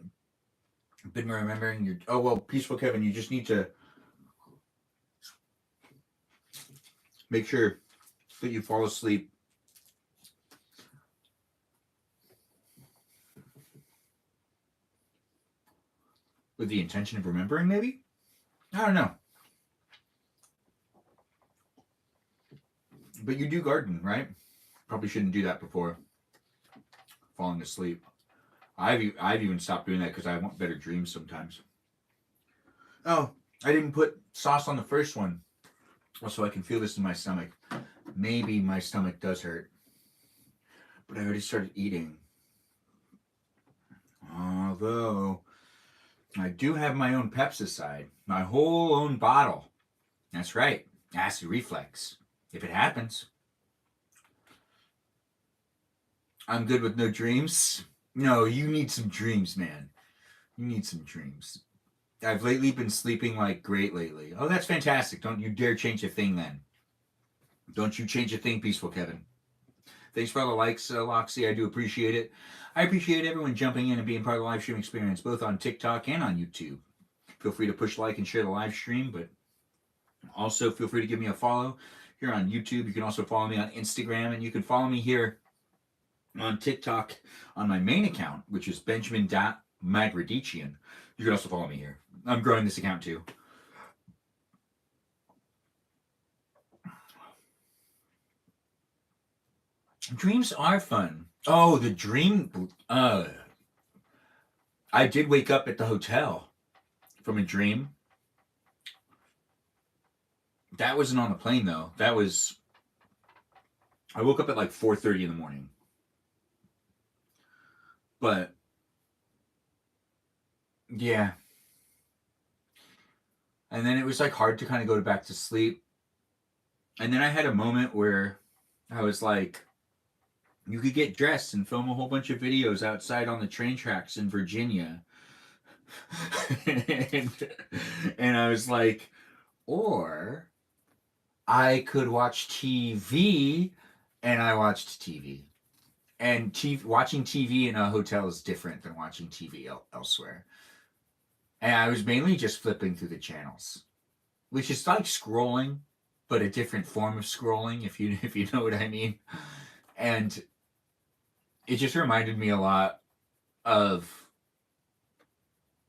been remembering your. Oh well, peaceful Kevin. You just need to make sure that you fall asleep with the intention of remembering. Maybe I don't know. But you do garden, right? Probably shouldn't do that before falling asleep. I've even stopped doing that because I want better dreams sometimes. Oh, I didn't put sauce on the first one, so I can feel this in my stomach. Maybe my stomach does hurt, but I already started eating. Although I do have my own Pepsicide, my whole own bottle. That's right, acid reflex. If it happens, I'm good with no dreams. No, you need some dreams, man. You need some dreams. I've lately been sleeping like great lately. Oh, that's fantastic. Don't you dare change a thing then. Don't you change a thing, Peaceful Kevin. Thanks for all the likes, Loxy. I do appreciate it. I appreciate everyone jumping in and being part of the live stream experience, both on TikTok and on YouTube. Feel free to push like and share the live stream, but also feel free to give me a follow here on YouTube. You can also follow me on Instagram, and you can follow me here on TikTok on my main account, which is Benjamin Magrdichian. You can also follow me here. I'm growing this account too. Dreams are fun. Oh, the dream. I did wake up at the hotel from a dream. That wasn't on the plane though. That was. I woke up at like 4:30 in the morning. But yeah. And then it was like hard to kind of go back to sleep. And then I had a moment where I was like, you could get dressed and film a whole bunch of videos outside on the train tracks in Virginia. and, and I was like, or I could watch TV, and I watched TV. And watching TV in a hotel is different than watching TV elsewhere. And I was mainly just flipping through the channels, which is like scrolling, but a different form of scrolling, if you know what I mean. And it just reminded me a lot of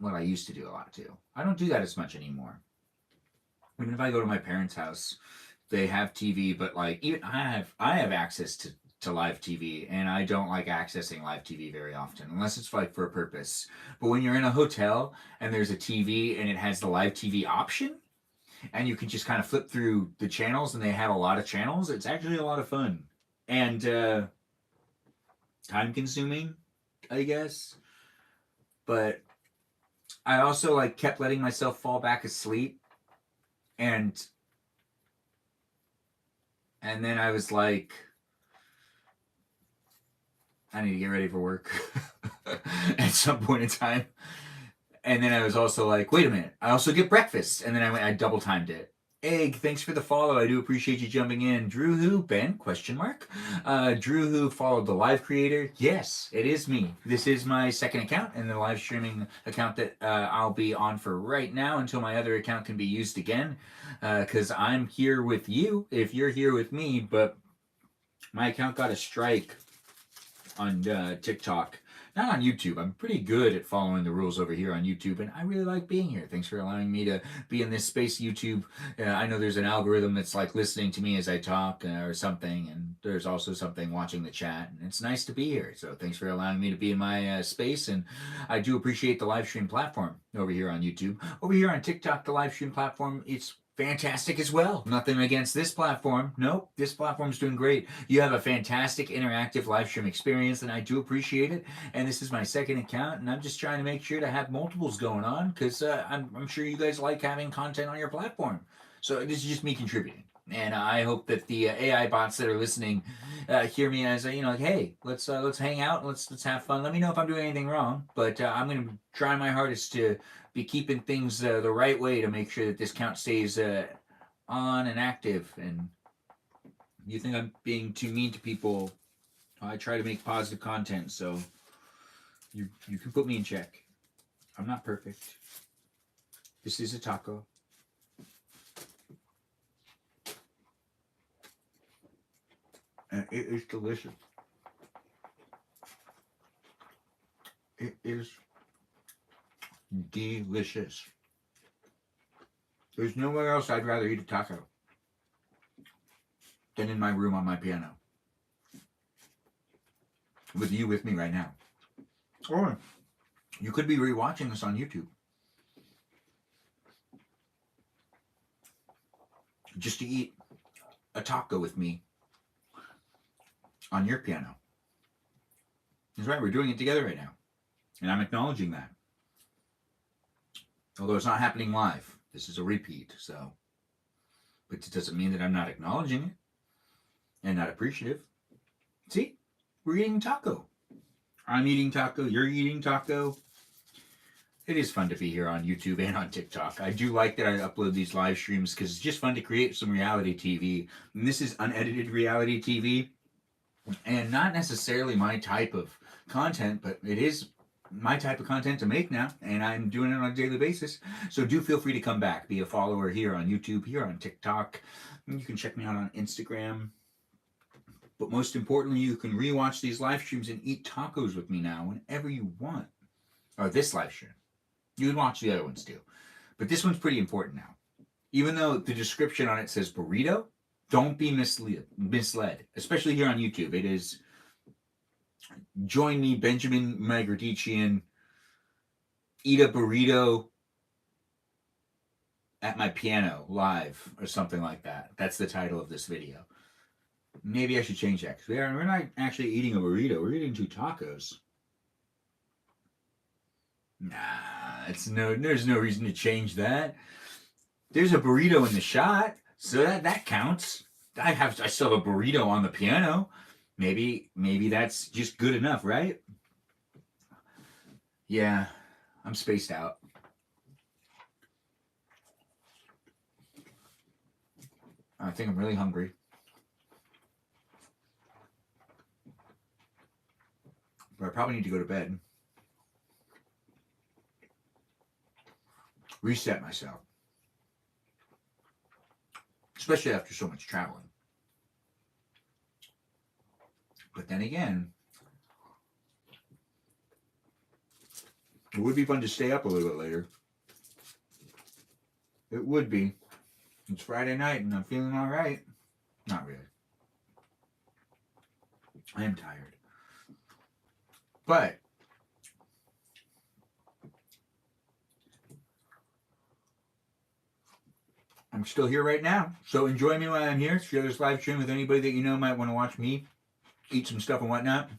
what I used to do a lot too. I don't do that as much anymore. Even if I go to my parents' house, they have TV, but like even I have access to live TV, and I don't like accessing live TV very often unless it's like for a purpose. But when you're in a hotel and there's a TV and it has the live TV option, and you can just kind of flip through the channels, and they have a lot of channels, it's actually a lot of fun. and time consuming, I guess. But I also like kept letting myself fall back asleep, and then I was like, I need to get ready for work at some point in time. And then I was also like, wait a minute, I also get breakfast. And then I double timed it. Egg, thanks for the follow. I do appreciate you jumping in. Drew who? Ben? Question mark. Drew who followed the live creator. Yes, it is me. This is my second account and the live streaming account that I'll be on for right now until my other account can be used again. Because I'm here with you if you're here with me, but my account got a strike on TikTok. Not on YouTube. I'm pretty good at following the rules over here on YouTube, and I really like being here. Thanks for allowing me to be in this space, YouTube. I know there's an algorithm that's like listening to me as I talk or something, and there's also something watching the chat, and it's nice to be here. So thanks for allowing me to be in my space, and I do appreciate the live stream platform over here on YouTube. Over here on TikTok, the live stream platform, it's fantastic as well. Nothing against this platform. Nope, this platform's doing great. You have a fantastic interactive live stream experience, and I do appreciate it. And this is my second account, and I'm just trying to make sure to have multiples going on because I'm sure you guys like having content on your platform. So this is just me contributing. And I hope that the AI bots that are listening hear me as like, hey, let's hang out, and let's have fun. Let me know if I'm doing anything wrong, but I'm gonna try my hardest to be keeping things the right way to make sure that this count stays on and active. And you think I'm being too mean to people, I try to make positive content, so you can put me in check. I'm not perfect. This is a taco. And it is delicious. It is delicious. There's nowhere else I'd rather eat a taco than in my room on my piano. With you with me right now. Or you could be rewatching this on YouTube. Just to eat a taco with me on your piano. That's right, we're doing it together right now. And I'm acknowledging that. Although it's not happening live. This is a repeat, so. But it doesn't mean that I'm not acknowledging it and not appreciative. See? We're eating taco. I'm eating taco. You're eating taco. It is fun to be here on YouTube and on TikTok. I do like that I upload these live streams because it's just fun to create some reality TV. And this is unedited reality TV. And not necessarily my type of content, but it is my type of content to make now, and I'm doing it on a daily basis. So do feel free to come back, be a follower here on YouTube, here on TikTok. You can check me out on Instagram. But most importantly, you can rewatch these live streams and eat tacos with me now whenever you want. Or this live stream. You can watch the other ones too. But this one's pretty important now. Even though the description on it says burrito, don't be misled. Especially here on YouTube. It is, join me, Benjamin Magrdichian, eat a burrito at my piano live or something like that. That's the title of this video. Maybe I should change that because we're not actually eating a burrito. We're eating 2 tacos. Nah, there's no reason to change that. There's a burrito in the shot, so that counts. I still have a burrito on the piano. Maybe that's just good enough, right? Yeah, I'm spaced out. I think I'm really hungry. But I probably need to go to bed. Reset myself. Especially after so much traveling. But then again, it would be fun to stay up a little bit later. It would be. It's Friday night and I'm feeling all right. Not really. I am tired. But I'm still here right now. So enjoy me while I'm here. Share this live stream with anybody that you know might want to watch me eat some stuff and whatnot.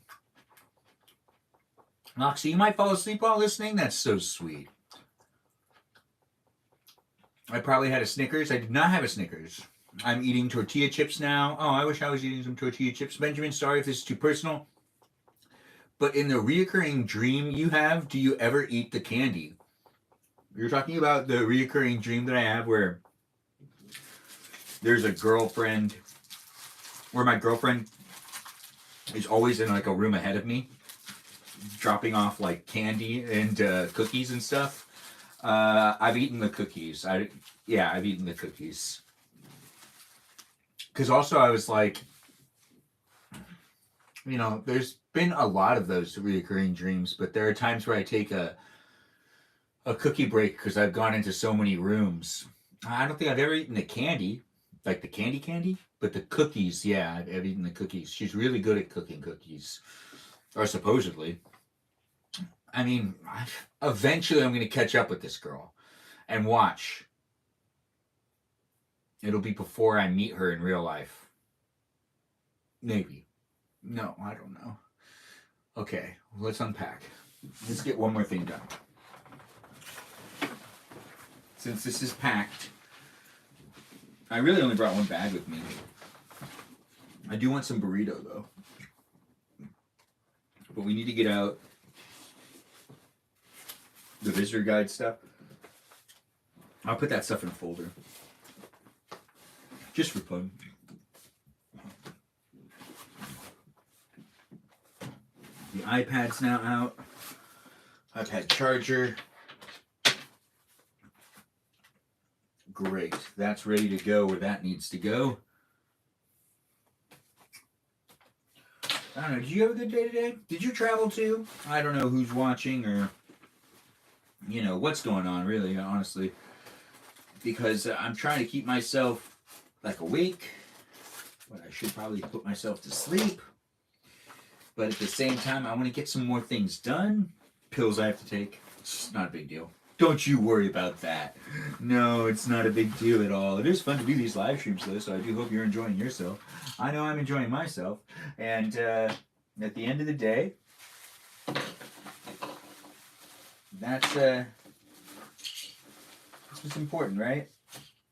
Moxie, you might fall asleep while listening? That's so sweet. I probably had a Snickers. I did not have a Snickers. I'm eating tortilla chips now. Oh, I wish I was eating some tortilla chips. Benjamin, sorry if this is too personal. But in the reoccurring dream you have, do you ever eat the candy? You're talking about the reoccurring dream that I have where there's a girlfriend, where my girlfriend is always in like a room ahead of me, dropping off like candy and cookies and stuff. I've eaten the cookies. I've eaten the cookies. Because also I was like, you know, there's been a lot of those reoccurring dreams, but there are times where I take a cookie break because I've gone into so many rooms. I don't think I've ever eaten the candy, like the candy, but the cookies, yeah, I've eaten the cookies. She's really good at cooking cookies, or supposedly. I mean, eventually I'm going to catch up with this girl and watch. It'll be before I meet her in real life. Maybe. No, I don't know. Okay, let's unpack. Let's get one more thing done. Since this is packed, I really only brought one bag with me. I do want some burrito though. But we need to get out the visitor guide stuff. I'll put that stuff in a folder. Just for fun. The iPad's now out. iPad charger. Great. That's ready to go where that needs to go. I don't know. Did you have a good day today? Did you travel too? I don't know who's watching or, you know, what's going on really, honestly. Because I'm trying to keep myself like awake. But I should probably put myself to sleep. But at the same time, I want to get some more things done. Pills I have to take. It's not a big deal. Don't you worry about that. No, it's not a big deal at all. It is fun to do these live streams, though, so I do hope you're enjoying yourself. I know I'm enjoying myself. And at the end of the day, that's what's important, right?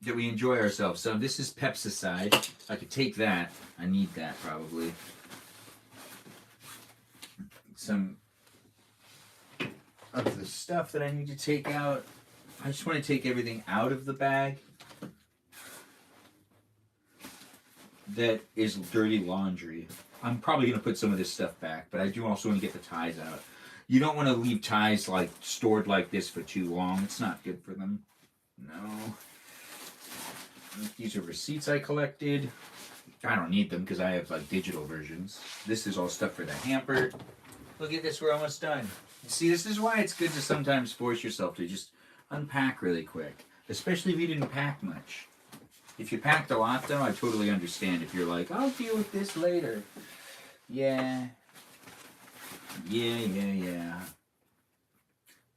That we enjoy ourselves. So this is Pepsicide. I could take that. I need that, probably. Some of the stuff that I need to take out. I just want to take everything out of the bag that is dirty laundry. I'm probably going to put some of this stuff back, but I do also want to get the ties out. You don't want to leave ties like stored like this for too long. It's not good for them. No. These are receipts I collected. I don't need them because I have like digital versions. This is all stuff for the hamper. Look at this, we're almost done. See, this is why it's good to sometimes force yourself to just unpack really quick. Especially if you didn't pack much. If you packed a lot, though, I totally understand if you're like, I'll deal with this later. Yeah.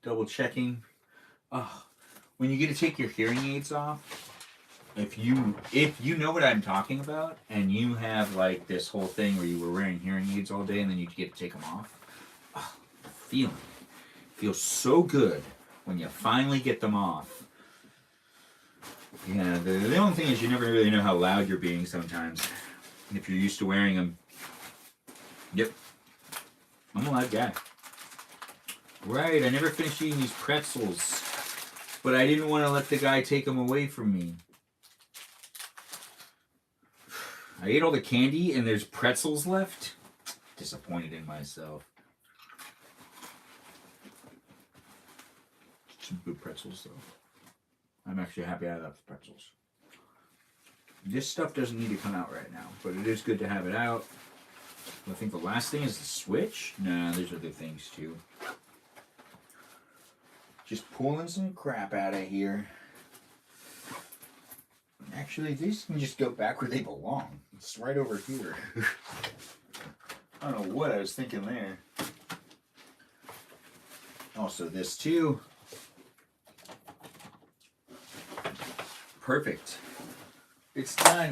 Double checking. Oh, when you get to take your hearing aids off, if you know what I'm talking about, and you have like this whole thing where you were wearing hearing aids all day and then you get to take them off, feeling. Feels so good when you finally get them off. Yeah, the only thing is you never really know how loud you're being sometimes. If you're used to wearing them. Yep. I'm a loud guy. Right, I never finished eating these pretzels. But I didn't want to let the guy take them away from me. I ate all the candy and there's pretzels left. Disappointed in myself. Some good pretzels though. I'm actually happy I left the pretzels. This stuff doesn't need to come out right now, but it is good to have it out. I think the last thing is the switch. Nah, there's other things too. Just pulling some crap out of here. Actually, these can just go back where they belong. It's right over here. I don't know what I was thinking there. Also this too. Perfect. It's done.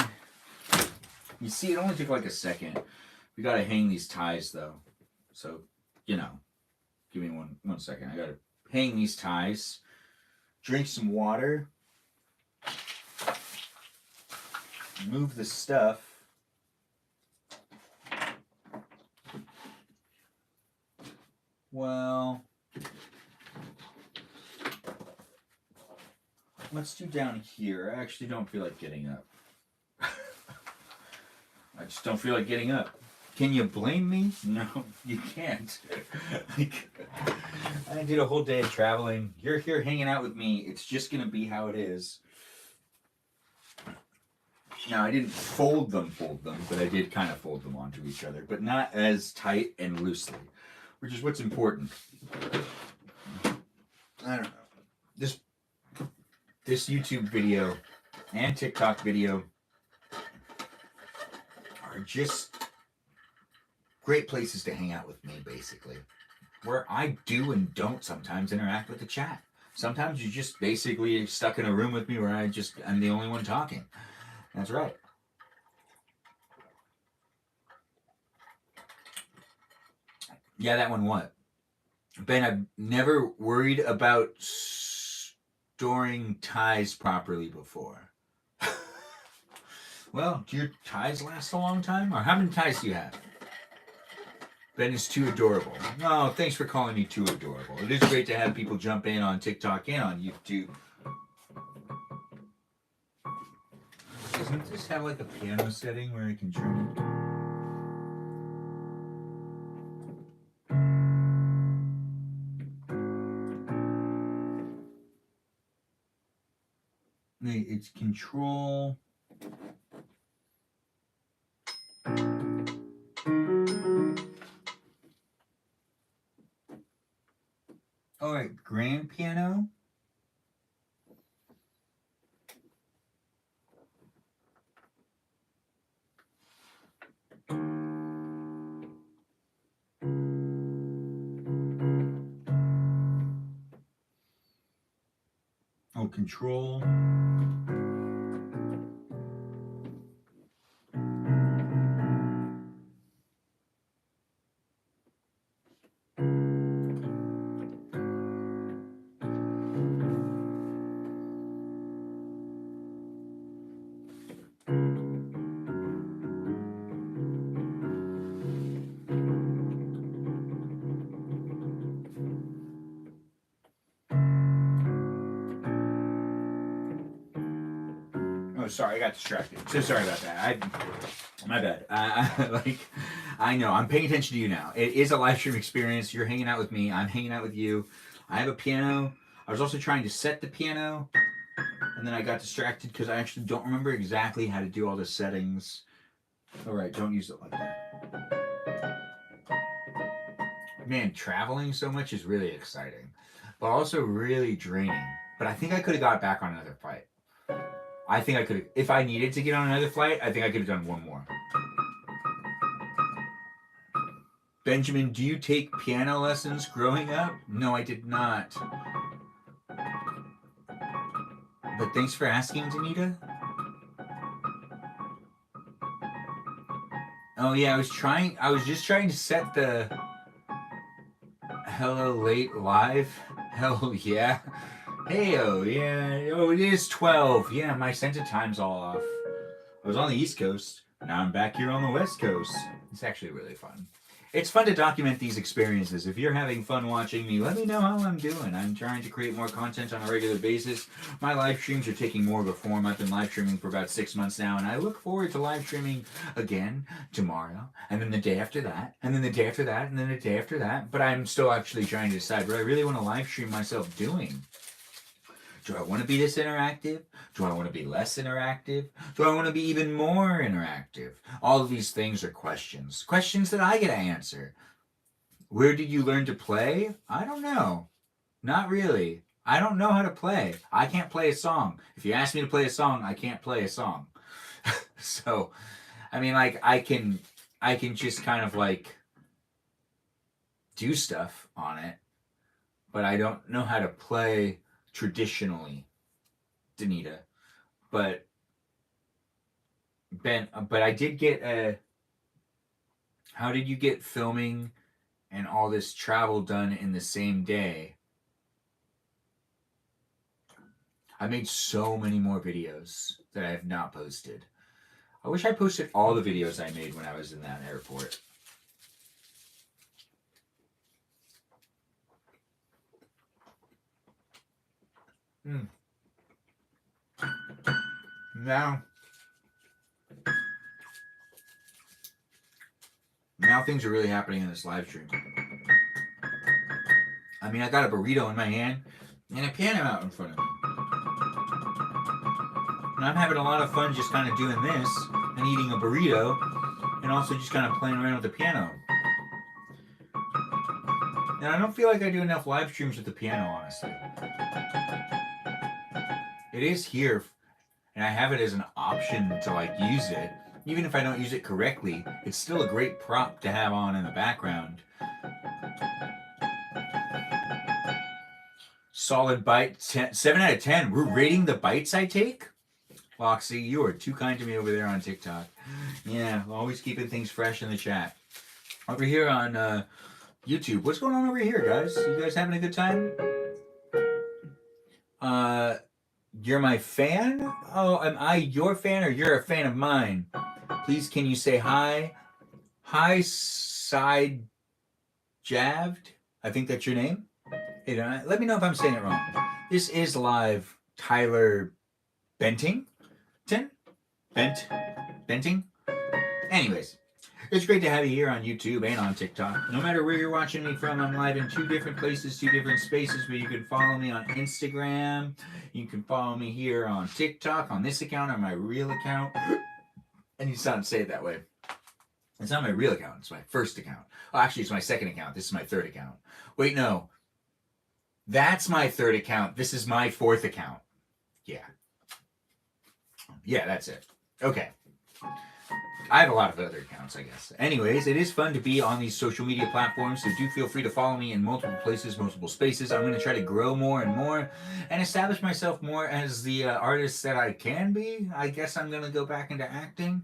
You see, it only took like a second. We gotta hang these ties though. So, you know, give me one second. I gotta hang these ties. Drink some water. Move the stuff. Well, let's do down here. I actually don't feel like getting up. I just don't feel like getting up. Can you blame me? No, you can't. Like, I did a whole day of traveling. You're here hanging out with me. It's just gonna be how it is. Now, I didn't fold them, but I did kind of fold them onto each other, but not as tight and loosely, which is what's important. I don't know. This YouTube video and TikTok video are just great places to hang out with me, basically. Where I do and don't sometimes interact with the chat. Sometimes you're just basically stuck in a room with me where I'm the only one talking. That's right. Yeah, that one what? Ben, I've never worried about storing ties properly before. Well, do your ties last a long time? Or how many ties do you have? Ben is too adorable. Oh, thanks for calling me too adorable. It is great to have people jump in on TikTok and on YouTube. Doesn't this have like a piano setting where I can turn it? It's control. All right, grand piano. Oh, control. Oh, sorry, I got distracted. So sorry about that. My bad. I know. I'm paying attention to you now. It is a live stream experience. You're hanging out with me. I'm hanging out with you. I have a piano. I was also trying to set the piano, and then I got distracted because I actually don't remember exactly how to do all the settings. All right, don't use it like that. Man, traveling so much is really exciting, but also really draining. But I think I could have got back on another flight. I think I could have, if I needed to get on another flight, I think I could have done one more. Benjamin, do you take piano lessons growing up? No, I did not. But thanks for asking, Danita. Oh yeah, I was just trying to set the hello late live. Hell yeah. Hey, oh yeah, oh it is 12. Yeah, my center time's all off. I was on the East Coast, now I'm back here on the West Coast. It's actually really fun. It's fun to document these experiences. If you're having fun watching me, let me know how I'm doing. I'm trying to create more content on a regular basis. My live streams are taking more of a form. I've been live streaming for about 6 months now, and I look forward to live streaming again tomorrow, and then the day after that, and then the day after that, and then the day after that. But I'm still actually trying to decide what I really want to live stream myself doing. Do I want to be this interactive? Do I want to be less interactive? Do I want to be even more interactive? All of these things are questions. Questions that I get to answer. Where did you learn to play? I don't know. Not really. I don't know how to play. I can't play a song. If you ask me to play a song, I can't play a song. So, I mean, like, I can just kind of, like, do stuff on it, but I don't know how to play traditionally, Danita. But I did get How did you get filming and all this travel done in the same day? I made so many more videos that I have not posted. I wish I posted all the videos I made when I was in that airport. Now things are really happening in this live stream. I mean, I got a burrito in my hand and a piano out in front of me. And I'm having a lot of fun just kind of doing this and eating a burrito and also just kind of playing around with the piano. And I don't feel like I do enough live streams with the piano, honestly. It is here, and I have it as an option to like use it. Even if I don't use it correctly, it's still a great prop to have on in the background. Solid bite, 7 out of 10. We're rating the bites I take? Foxy, you are too kind to me over there on TikTok. Yeah, always keeping things fresh in the chat. Over here on YouTube. What's going on over here, guys? You guys having a good time? You're my fan? Oh, am I your fan or you're a fan of mine? Please, can you say hi? Hi, Side Javed. I think that's your name. Hey, let me know if I'm saying it wrong. This is live Tyler Benting. Benting? Anyways, it's great to have you here on YouTube and on TikTok. No matter where you're watching me from, I'm live in 2 different places, 2 different spaces, but you can follow me on Instagram. You can follow me here on TikTok, on this account, on my real account. And you sound say it that way. It's not my real account. It's my first account. Oh, actually, it's my second account. This is my third account. Wait, no. That's my third account. This is my fourth account. Yeah, that's it. Okay. I have a lot of other accounts, I guess. Anyways, it is fun to be on these social media platforms, so do feel free to follow me in multiple places, multiple spaces. I'm going to try to grow more and more and establish myself more as the artist that I can be. I guess I'm going to go back into acting.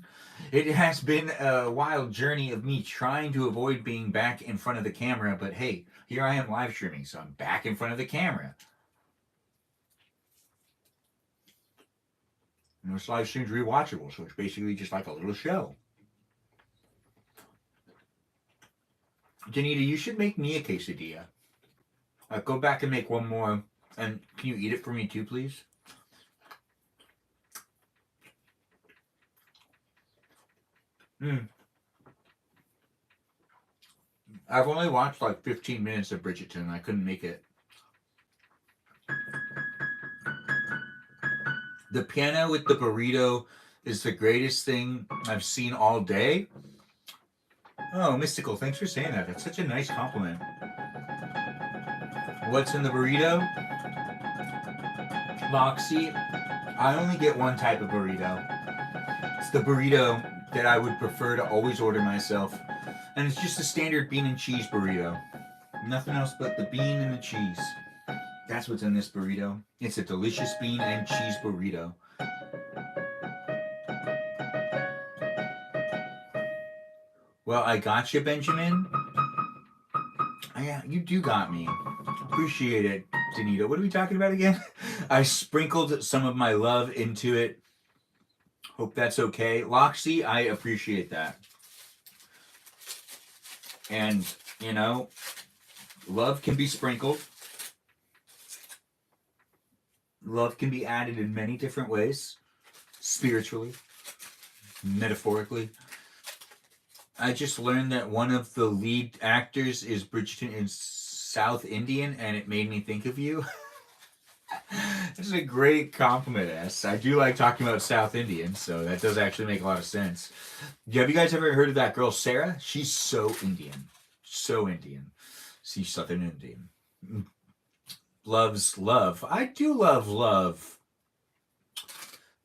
It has been a wild journey of me trying to avoid being back in front of the camera, but hey, here I am live streaming, so I'm back in front of the camera. And this live stream's rewatchable, so it's basically just like a little show. Janita, you should make me a quesadilla. Go back and make one more. And can you eat it for me too, please? I've only watched like 15 minutes of Bridgerton. I couldn't make it. The piano with the burrito is the greatest thing I've seen all day. Oh, Mystical, thanks for saying that. That's such a nice compliment. What's in the burrito? Moxie, I only get one type of burrito. It's the burrito that I would prefer to always order myself. And it's just a standard bean and cheese burrito. Nothing else but the bean and the cheese. That's what's in this burrito. It's a delicious bean and cheese burrito. Well, I got you, Benjamin. Yeah, you do got me. Appreciate it, Danita. What are we talking about again? I sprinkled some of my love into it. Hope that's okay. Loxy, I appreciate that. And, you know, love can be sprinkled. Love can be added in many different ways. Spiritually, metaphorically. I just learned that one of the lead actors is Bridgerton in South Indian, and it made me think of you. This is a great compliment, S. I do like talking about South Indian, so that does actually make a lot of sense. Have you guys ever heard of that girl, Sarah? She's so Indian. So Indian. She's Southern Indian. Loves love. I do love love.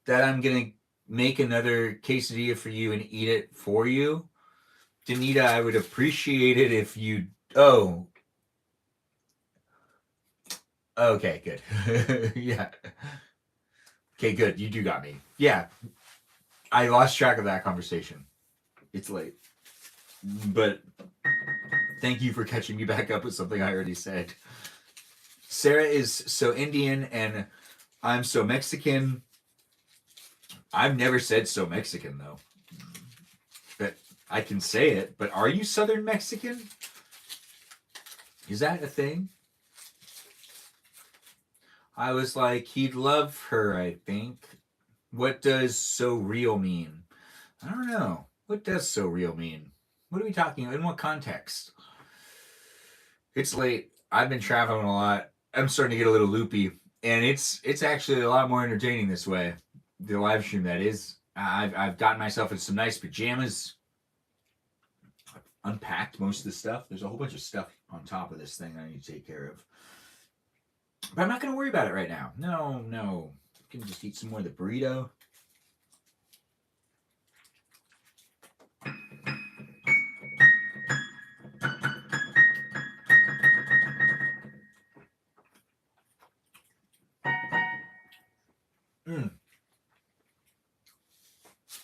That I'm going to make another quesadilla for you and eat it for you. Danita, I would appreciate it if you... Oh. Okay, good. Yeah. Okay, good. You do got me. Yeah. I lost track of that conversation. It's late. But thank you for catching me back up with something I already said. Sarah is so Indian and I'm so Mexican. I've never said so Mexican though. But I can say it. But are you Southern Mexican? Is that a thing? I was like, he'd love her, I think. What does so real mean? I don't know. What does so real mean? What are we talking about? In what context? It's late. I've been traveling a lot. I'm starting to get a little loopy. And it's actually a lot more entertaining this way. The live stream, that is. I've gotten myself in some nice pajamas. I've unpacked most of the stuff. There's a whole bunch of stuff on top of this thing I need to take care of. But I'm not going to worry about it right now. No. I can just eat some more of the burrito.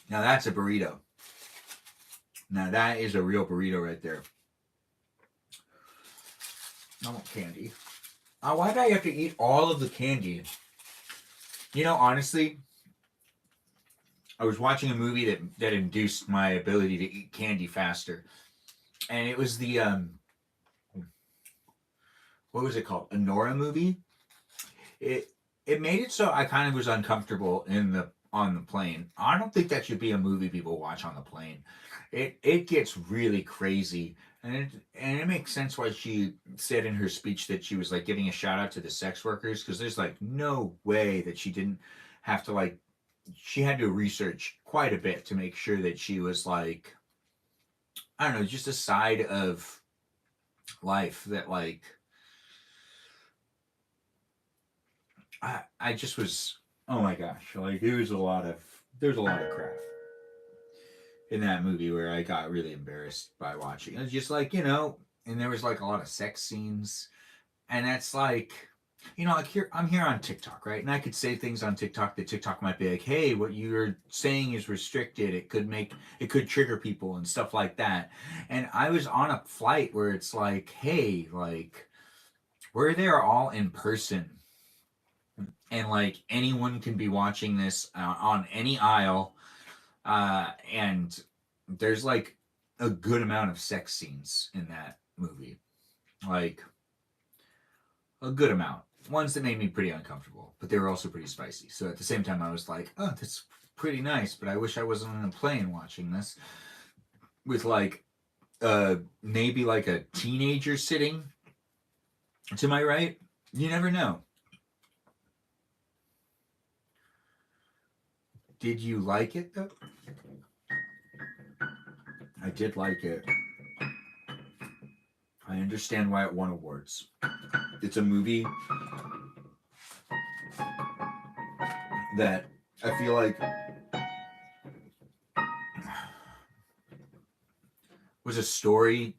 Now that's a burrito. Now that is a real burrito right there. I want candy. Why did I have to eat all of the candy? You know, honestly, I was watching a movie that induced my ability to eat candy faster. And it was the, what was it called? A Nora movie? It made it so I kind of was uncomfortable on the plane. I don't think that should be a movie people watch on the plane. It gets really crazy, and it makes sense why she said in her speech that she was like giving a shout out to the sex workers, because there's like no way that she didn't have to like, she had to research quite a bit to make sure that she was like, I don't know, just a side of life that like I just was, oh my gosh, like there's a lot of crap in that movie where I got really embarrassed by watching. It was just like, and there was like a lot of sex scenes, and that's like, like I'm here on TikTok, right? And I could say things on TikTok that TikTok might be like, hey, what you're saying is restricted. It could trigger people and stuff like that. And I was on a flight where it's like, hey, like we're there all in person, and like anyone can be watching this on any aisle, and there's like a good amount of sex scenes in that movie, like a good amount. Ones that made me pretty uncomfortable, but they were also pretty spicy. So at the same time, I was like, oh, that's pretty nice, but I wish I wasn't on a plane watching this with like maybe like a teenager sitting to my right. You never know. Did you like it though? I did like it. I understand why it won awards. It's a movie that I feel like was a story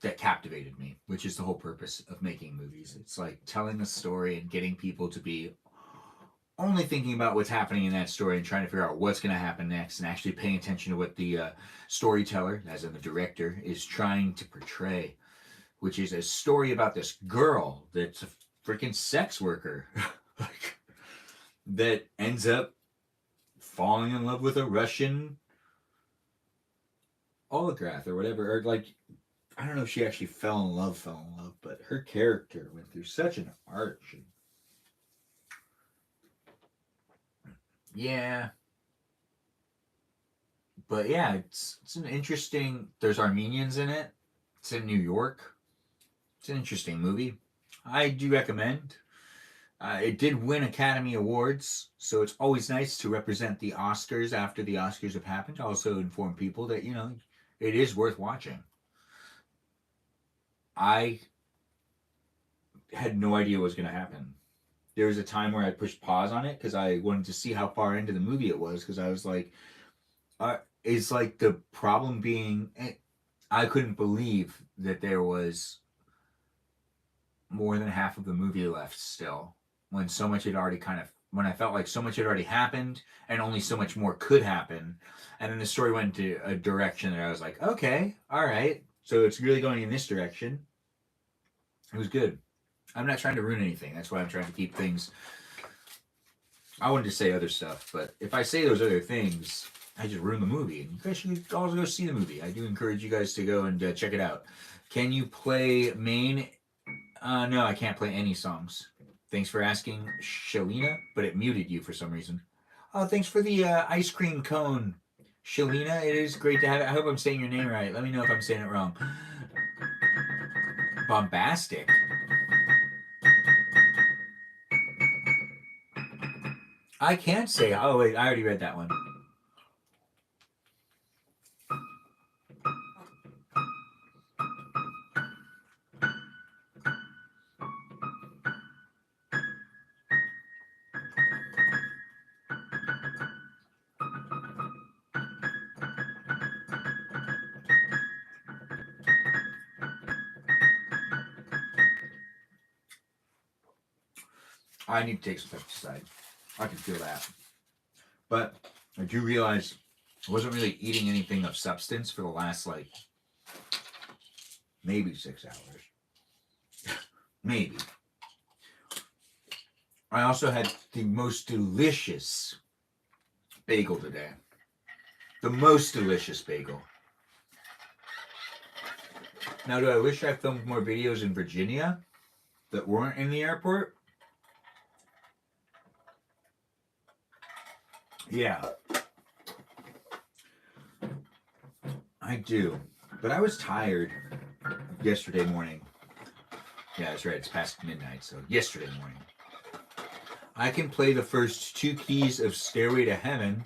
that captivated me, which is the whole purpose of making movies. It's like telling a story and getting people to be only thinking about what's happening in that story and trying to figure out what's going to happen next, and actually paying attention to what the storyteller, as in the director, is trying to portray, which is a story about this girl that's a freaking sex worker that ends up falling in love with a Russian oligarch or whatever. Or like, I don't know if she actually fell in love, but her character went through such an arch. Yeah. But yeah, it's an interesting. There's Armenians in it. It's in New York. It's an interesting movie. I do recommend. It did win Academy Awards, so it's always nice to represent the Oscars after the Oscars have happened. Also inform people that it is worth watching. I had no idea what was going to happen. There was a time where I pushed pause on it because I wanted to see how far into the movie it was, because I was like, is like the problem being, I couldn't believe that there was more than half of the movie left still, when so much had already kind of when I felt like so much had already happened and only so much more could happen. And then the story went to a direction that I was like, okay, all right. So it's really going in this direction. It was good. I'm not trying to ruin anything. That's why I'm trying to keep things. I wanted to say other stuff, but if I say those other things, I just ruin the movie. And you guys should also go see the movie. I do encourage you guys to go and check it out. Can you play main? No, I can't play any songs. Thanks for asking, Shalina, but it muted you for some reason. Oh, thanks for the ice cream cone, Shalina. It is great to have it. I hope I'm saying your name right. Let me know if I'm saying it wrong. Bombastic. I can't say. Oh wait, I already read that one. I need to take some pesticide. I can feel that. But I do realize I wasn't really eating anything of substance for the last, like, maybe 6 hours. Maybe. I also had the most delicious bagel today. The most delicious bagel. Now, do I wish I filmed more videos in Virginia that weren't in the airport? Yeah. I do. But I was tired yesterday morning. Yeah, that's right. It's past midnight, so yesterday morning. I can play the first 2 keys of Stairway to Heaven.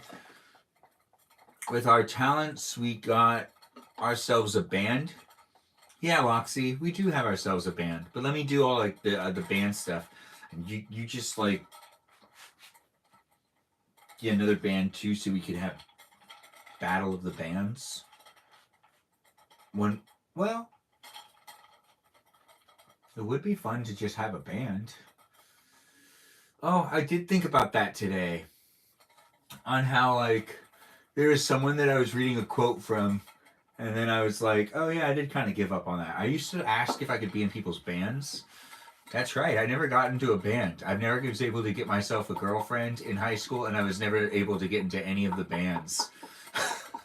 With our talents, we got ourselves a band. Yeah, Loxy, we do have ourselves a band. But let me do all like the band stuff, and you just like get another band too, so we could have Battle of the Bands. Well, it would be fun to just have a band. Oh, I did think about that today. On how, like, there was someone that I was reading a quote from, and then I was like, oh yeah, I did kind of give up on that. I used to ask if I could be in people's bands. That's right. I never got into a band. I never was able to get myself a girlfriend in high school, and I was never able to get into any of the bands.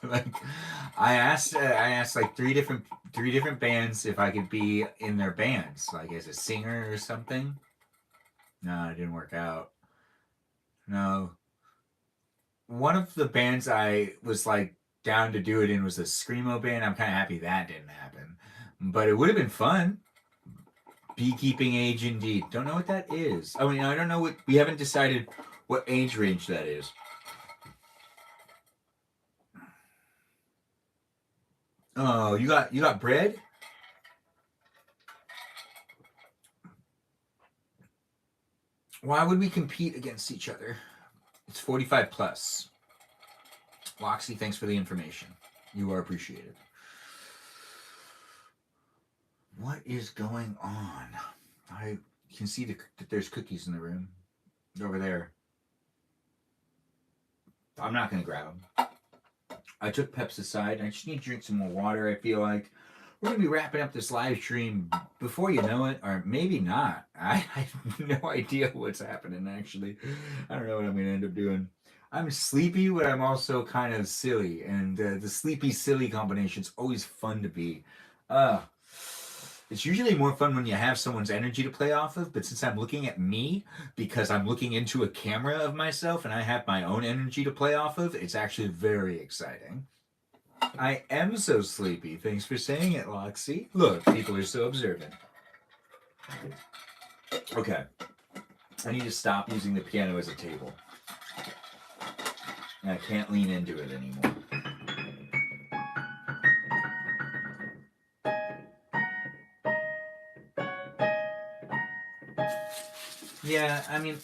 Like, I asked like three different bands if I could be in their bands, like as a singer or something. No, it didn't work out. No. One of the bands I was like down to do it in was a screamo band. I'm kind of happy that didn't happen, but it would have been fun. Beekeeping age indeed. Don't know what that is. I mean, I don't know what. We haven't decided what age range that is. Oh, you got bread? Why would we compete against each other? It's 45 plus. Loxy, thanks for the information. You are appreciated. What is going on? I can see that there's cookies in the room. They're over there. I'm not going to grab them. I took Peps aside. I just need to drink some more water. I feel like we're going to be wrapping up this live stream before you know it, or maybe not. I have no idea what's happening, actually. I don't know what I'm going to end up doing. I'm sleepy, but I'm also kind of silly, and the sleepy silly combination is always fun to be. It's usually more fun when you have someone's energy to play off of, but since I'm looking at me, because I'm looking into a camera of myself and I have my own energy to play off of, it's actually very exciting. I am so sleepy. Thanks for saying it, Loxy. Look, people are so observant. Okay. I need to stop using the piano as a table. And I can't lean into it anymore. Yeah, I mean,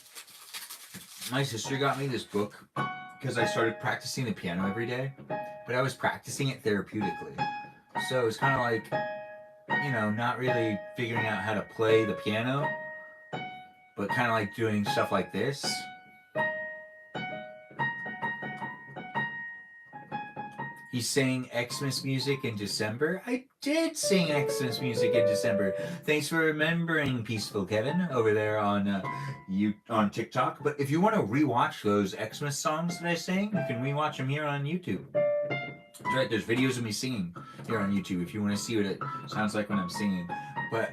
my sister got me this book because I started practicing the piano every day, but I was practicing it therapeutically. So it's kind of like, not really figuring out how to play the piano, but kind of like doing stuff like this. He sang Xmas music in December. I did sing Xmas music in December. Thanks for remembering, Peaceful Kevin, over there on on TikTok. But if you want to rewatch those Xmas songs that I sang, you can rewatch them here on YouTube. That's right. There's videos of me singing here on YouTube if you want to see what it sounds like when I'm singing. But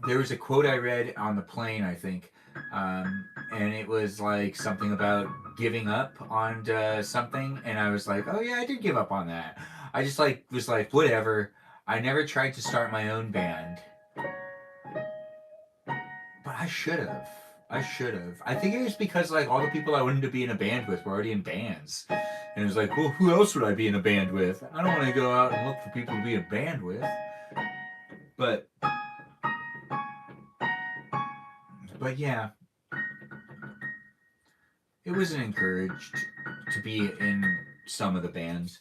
there was a quote I read on the plane, I think, and it was like something about giving up on something, and I was like, oh yeah, I did give up on that. I just like was like, whatever. I never tried to start my own band, but I should have. I should have. I think it was because like all the people I wanted to be in a band with were already in bands. And it was like, well, who else would I be in a band with? I don't want to go out and look for people to be in a band with. But yeah, it wasn't encouraged to be in some of the bands.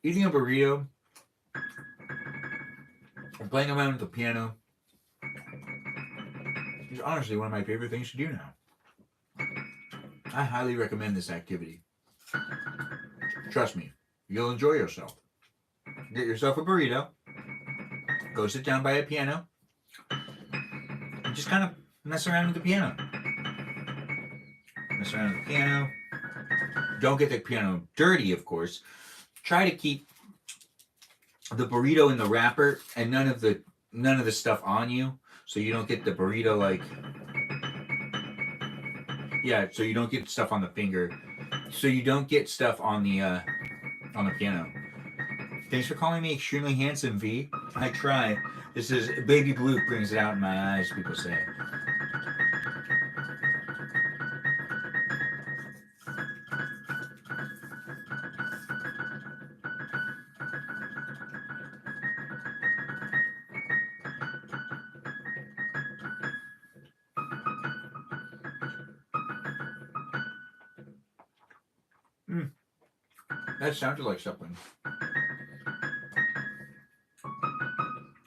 Eating a burrito and playing around with the piano is honestly one of my favorite things to do now. I highly recommend this activity. Trust me, you'll enjoy yourself. Get yourself a burrito, go sit down by a piano, and just kind of mess around with the piano. Mess around with the piano. Don't get the piano dirty, of course. Try to keep the burrito in the wrapper and none of the stuff on you, so you don't get the burrito like, yeah, so you don't get stuff on the finger, so you don't get stuff on the piano. Thanks for calling me extremely handsome, V. I try. This is baby blue brings it out in my eyes, people say. That sounded like something.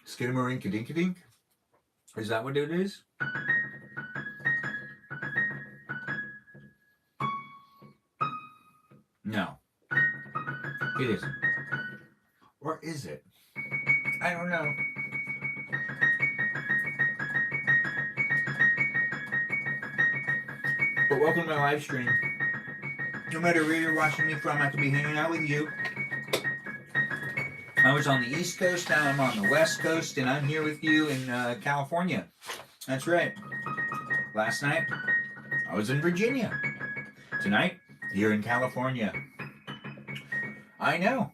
Skidamarinka-dinka-dink? Is that what it is? No. It isn't. Or is it? I don't know. But welcome to my live stream. No matter where you're watching me from, I could be hanging out with you. I was on the East Coast, now I'm on the West Coast, and I'm here with you in California. That's right. Last night, I was in Virginia. Tonight, here in California. I know.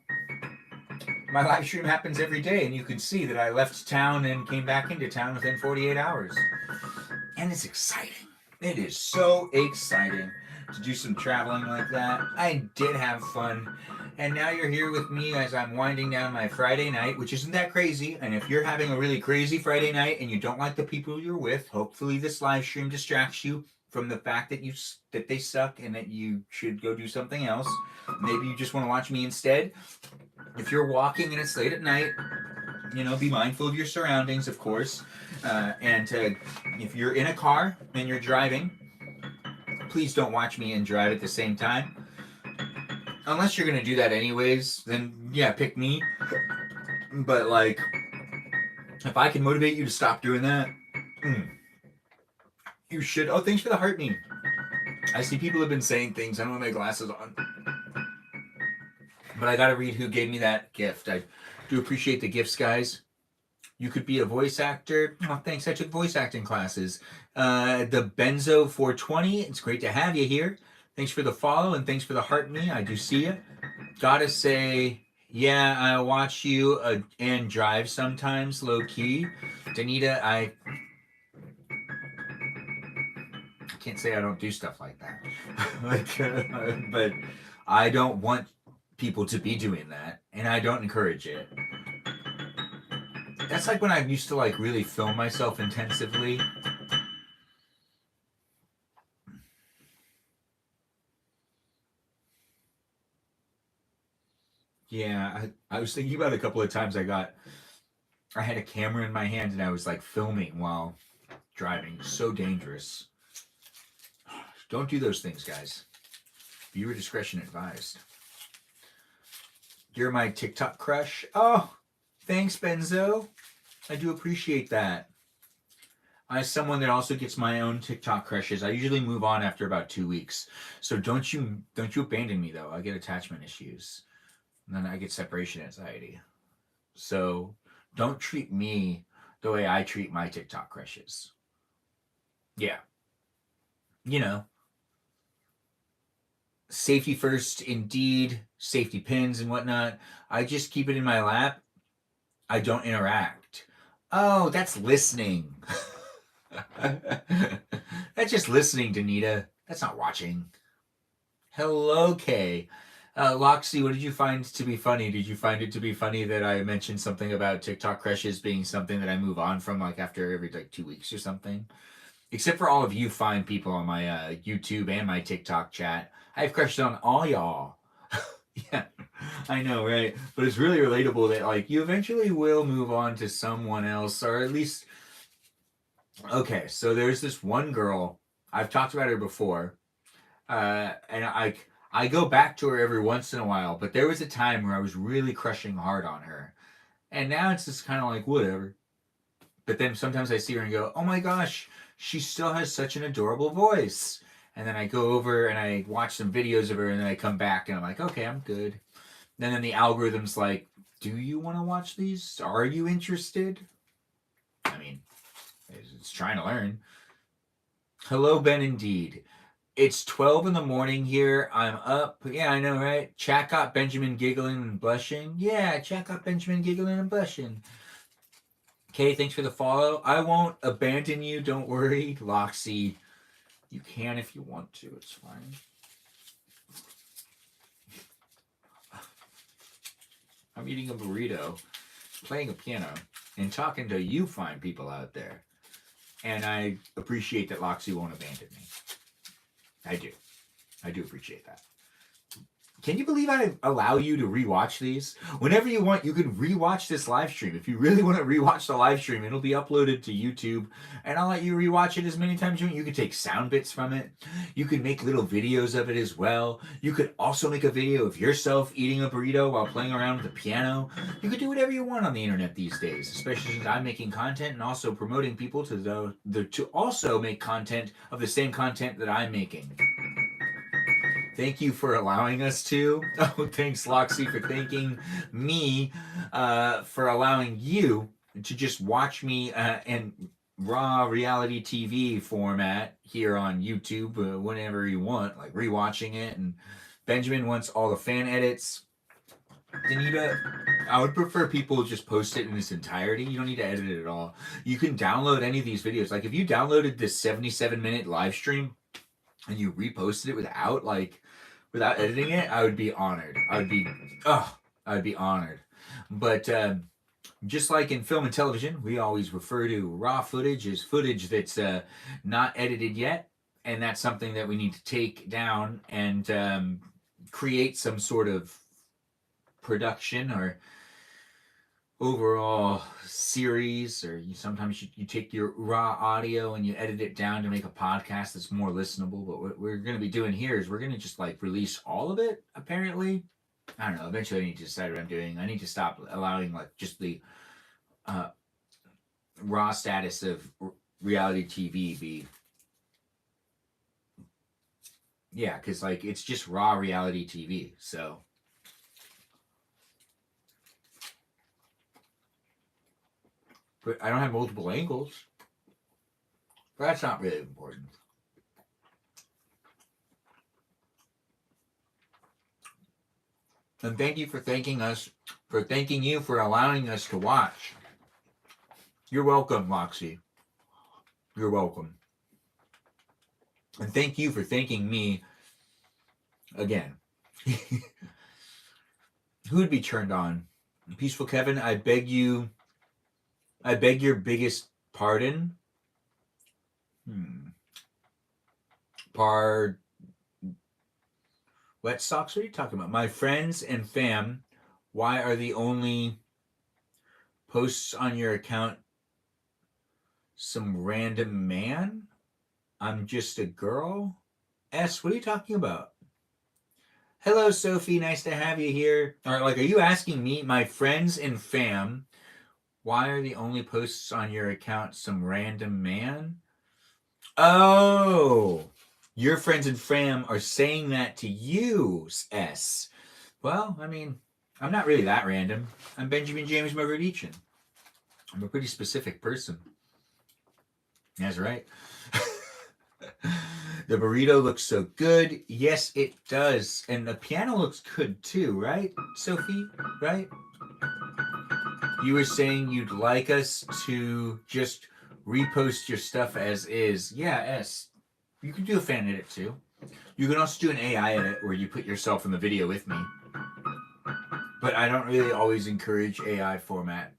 My live stream happens every day, and you can see that I left town and came back into town within 48 hours. And it's exciting. It is so exciting to do some traveling like that. I did have fun. And now you're here with me as I'm winding down my Friday night, which isn't that crazy. And if you're having a really crazy Friday night and you don't like the people you're with, hopefully this live stream distracts you from the fact that they suck and that you should go do something else. Maybe you just want to watch me instead. If you're walking and it's late at night, be mindful of your surroundings, of course. And if you're in a car and you're driving, please don't watch me and drive at the same time. Unless you're going to do that anyways, then yeah, pick me. But like, if I can motivate you to stop doing that, you should. Oh, thanks for the heart me. I see people have been saying things. I don't have my glasses on. But I gotta read who gave me that gift. I do appreciate the gifts, guys. You could be a voice actor. Oh, thanks. I took voice acting classes. The Benzo 420. It's great to have you here. Thanks for the follow and thanks for the heart me. I do see you. Gotta say, yeah, I watch you and drive sometimes, low key. Danita, I can't say I don't do stuff like that. But I don't want people to be doing that, and I don't encourage it. That's like when I used to like really film myself intensively. Yeah, I was thinking about a couple of times I had a camera in my hand and I was like filming while driving. So dangerous. Don't do those things, guys. Viewer discretion advised. You're my TikTok crush. Oh, thanks, Benzo. I do appreciate that. As someone that also gets my own TikTok crushes, I usually move on after about 2 weeks. So don't you abandon me though. I get attachment issues. And then I get separation anxiety. So don't treat me the way I treat my TikTok crushes. Yeah. You know. Safety first, indeed, safety pins and whatnot. I just keep it in my lap. I don't interact. Oh, that's listening. That's just listening, Danita. That's not watching. Hello, Kay. Loxy, what did you find to be funny? Did you find it to be funny that I mentioned something about TikTok crushes being something that I move on from like after every like 2 weeks or something? Except for all of you fine people on my YouTube and my TikTok chat. I have crushes on all y'all. Yeah, I know, right? But it's really relatable that like you eventually will move on to someone else, or at least... Okay, so there's this one girl. I've talked about her before. And I go back to her every once in a while, but there was a time where I was really crushing hard on her. And now it's just kind of like, whatever. But then sometimes I see her and go, oh my gosh, she still has such an adorable voice. And then I go over and I watch some videos of her, and then I come back and I'm like, okay, I'm good. And then the algorithm's like, do you want to watch these? Are you interested? I mean, it's trying to learn. Hello, Ben, indeed. It's 12 in the morning here. I'm up. Yeah, I know, right? Chat got Benjamin giggling and blushing. Yeah, chat got Benjamin giggling and blushing. Okay, thanks for the follow. I won't abandon you. Don't worry, Loxy. You can if you want to. It's fine. I'm eating a burrito, playing a piano, and talking to you fine people out there. And I appreciate that Loxy won't abandon me. I do. I do appreciate that. Can you believe I allow you to rewatch these? Whenever you want, you can rewatch this live stream. If you really want to rewatch the live stream, it'll be uploaded to YouTube, and I'll let you rewatch it as many times as you want. You can take sound bits from it. You can make little videos of it as well. You could also make a video of yourself eating a burrito while playing around with the piano. You could do whatever you want on the internet these days, especially since I'm making content and also promoting people to also make content of the same content that I'm making. Thank you for allowing us to. Oh, thanks, Loxy, for thanking me for allowing you to just watch me in raw reality TV format here on YouTube whenever you want, like rewatching it. And Benjamin wants all the fan edits. Danita, I would prefer people just post it in its entirety. You don't need to edit it at all. You can download any of these videos. Like if you downloaded this 77-minute live stream and you reposted it without editing it, I would be honored. I'd be honored. But just like in film and television, we always refer to raw footage as footage that's not edited yet, and that's something that we need to take down and create some sort of production or overall series, or sometimes you take your raw audio and you edit it down to make a podcast that's more listenable. But what we're going to be doing here is we're going to just like release all of it, apparently. I don't know. Eventually I need to decide what I'm doing. I need to stop allowing like just the raw status of reality TV be... Yeah, because like it's just raw reality TV, so... But I don't have multiple angles. But that's not really important. And thank you for thanking you for allowing us to watch. You're welcome, Loxy. You're welcome. And thank you for thanking me again. Who would be turned on? Peaceful Kevin, I beg your biggest pardon. Wet socks? What are you talking about? My friends and fam, why are the only posts on your account Some random man? I'm just a girl? S, what are you talking about? Hello, Sophie. Nice to have you here. All right, like, are you asking me, my friends and fam, why are the only posts on your account some random man? Oh, your friends and fam are saying that to you, S. Well, I mean, I'm not really that random. I'm Benjamin James Magrdichian. I'm a pretty specific person. That's right. The burrito looks so good. Yes, it does. And the piano looks good too, right, Sophie? Right? You were saying you'd like us to just repost your stuff as is. Yeah, S. You can do a fan edit too. You can also do an AI edit where you put yourself in the video with me. But I don't really always encourage AI format.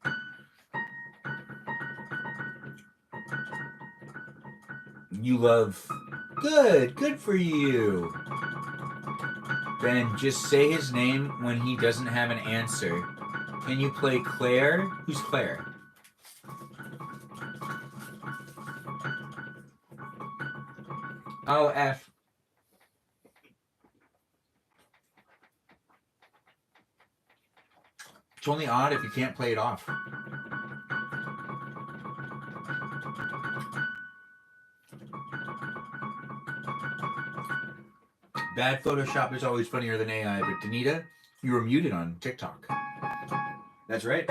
You love. Good for you. Ben, just say his name when he doesn't have an answer. Can you play Claire? Who's Claire? Oh, F. It's only odd if you can't play it off. Bad Photoshop is always funnier than AI, but Danita, you were muted on TikTok. That's right.